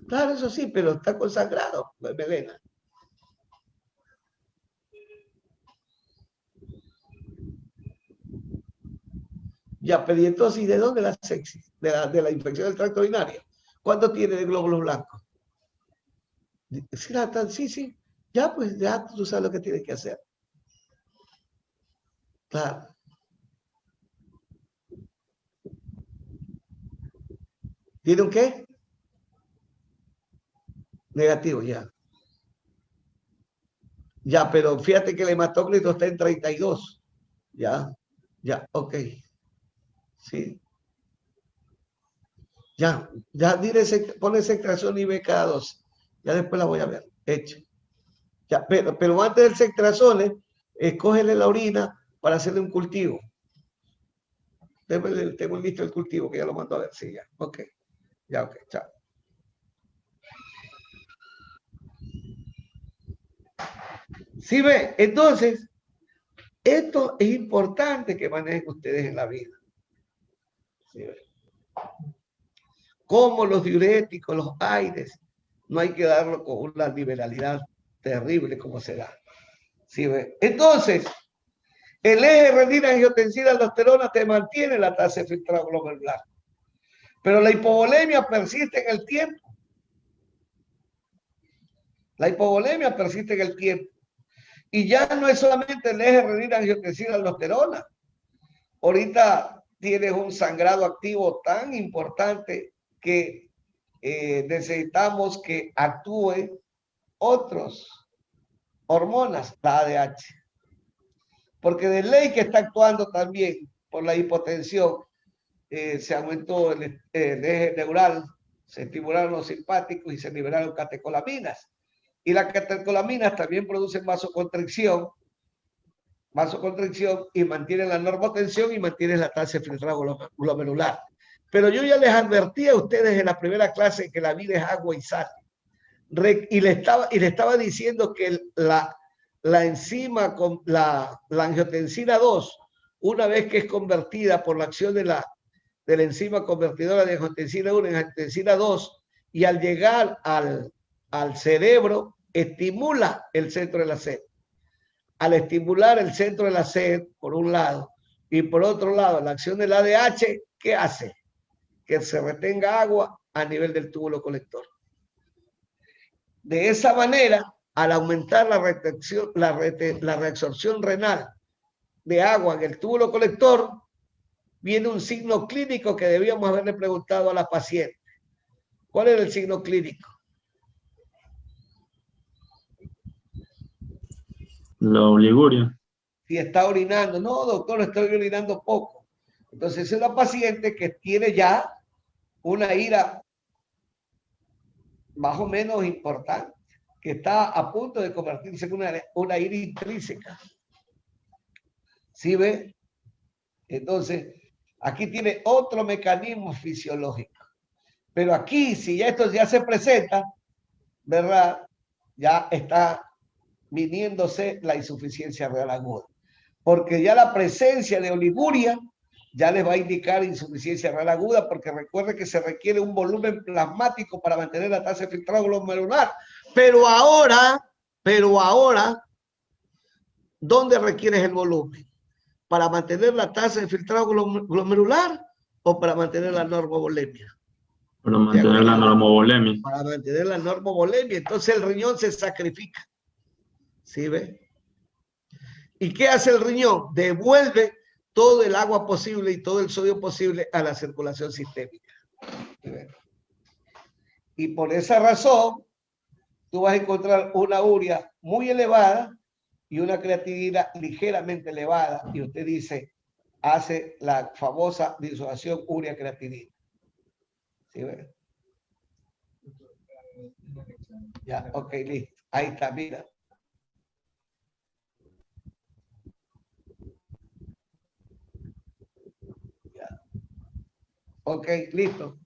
Speaker 2: Claro, eso sí, pero está consangrado, melena. Ya, pero ¿y entonces de dónde la sepsis? De la infección del tracto urinario. ¿Cuánto tiene de glóbulos blancos? Sí, sí. Ya, pues, ya tú sabes lo que tienes que hacer. Claro. ¿Tiene un qué? Negativo, ya. Ya, pero fíjate que el hematócrito está en 32. Ya, ya, ok. Sí. Ya pone esa extracción IV/K12. Ya después la voy a ver. Hecho. Ya, pero antes del cetrazole, escógele la orina para hacerle un cultivo. Tengo listo el cultivo, que ya lo mando a ver. Sí, ya. Ok. Ya, ok. Chao. ¿Sí ve? Entonces, esto es importante que manejen ustedes en la vida. ¿Sí ve? Como los diuréticos, los aires, no hay que darlo con una liberalidad terrible como se da. ¿Sí ve? Entonces, el eje renina-angiotensina-aldosterona te mantiene la tasa de filtrado glomerular. Pero la hipovolemia persiste en el tiempo. La hipovolemia persiste en el tiempo. Y ya no es solamente el eje renina-angiotensina-aldosterona. Ahorita tienes un sangrado activo tan importante que necesitamos que actúen otras hormonas, la ADH. Porque de ley que está actuando también por la hipotensión, se aumentó el eje neural, se estimularon los simpáticos y se liberaron catecolaminas. Y las catecolaminas también producen vasoconstricción y mantienen la normotensión y mantienen la tasa de filtrado glomerular. Pero yo ya les advertí a ustedes en la primera clase que la vida es agua y sal. Y le estaba diciendo que la enzima, la angiotensina 2, una vez que es convertida por la acción de la enzima convertidora de angiotensina 1 en angiotensina 2, y al llegar al cerebro, estimula el centro de la sed. Al estimular el centro de la sed, por un lado, y por otro lado, la acción del ADH, ¿qué hace? Que se retenga agua a nivel del túbulo colector. De esa manera, al aumentar la reabsorción renal de agua en el túbulo colector, viene un signo clínico que debíamos haberle preguntado a la paciente. ¿Cuál era el signo clínico?
Speaker 9: La oliguria.
Speaker 2: Si está orinando. No, doctor, estoy orinando poco. Entonces es una paciente que tiene ya una ira más o menos importante, que está a punto de convertirse en una ira intrínseca. ¿Sí ve? Entonces, aquí tiene otro mecanismo fisiológico. Pero aquí, si ya esto ya se presenta, ¿verdad? Ya está viniéndose la insuficiencia renal aguda. Porque ya la presencia de oliguria ya les va a indicar insuficiencia renal aguda, porque recuerde que se requiere un volumen plasmático para mantener la tasa de filtrado glomerular. Pero ahora, ¿dónde requieres el volumen? ¿Para mantener la tasa de filtrado glomerular o para mantener la normovolemia?
Speaker 9: Para mantener la normovolemia.
Speaker 2: Para mantener la normovolemia. Entonces el riñón se sacrifica. ¿Sí ve? ¿Y qué hace el riñón? Devuelve todo el agua posible y todo el sodio posible a la circulación sistémica. ¿Sí ve? Y por esa razón, tú vas a encontrar una urea muy elevada y una creatinina ligeramente elevada. Y usted dice, hace la famosa disociación urea-creatinina. ¿Sí ve? Ya, ok, listo. Ahí está, mira. Ya. Ok, listo.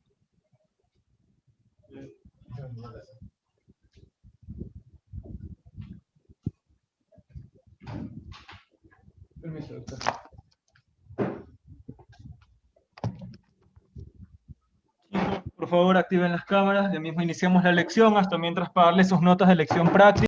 Speaker 1: Permiso, doctor. Chicos, por favor, activen las cámaras. Ya mismo iniciamos la lección, hasta mientras para darle sus notas de lección práctica.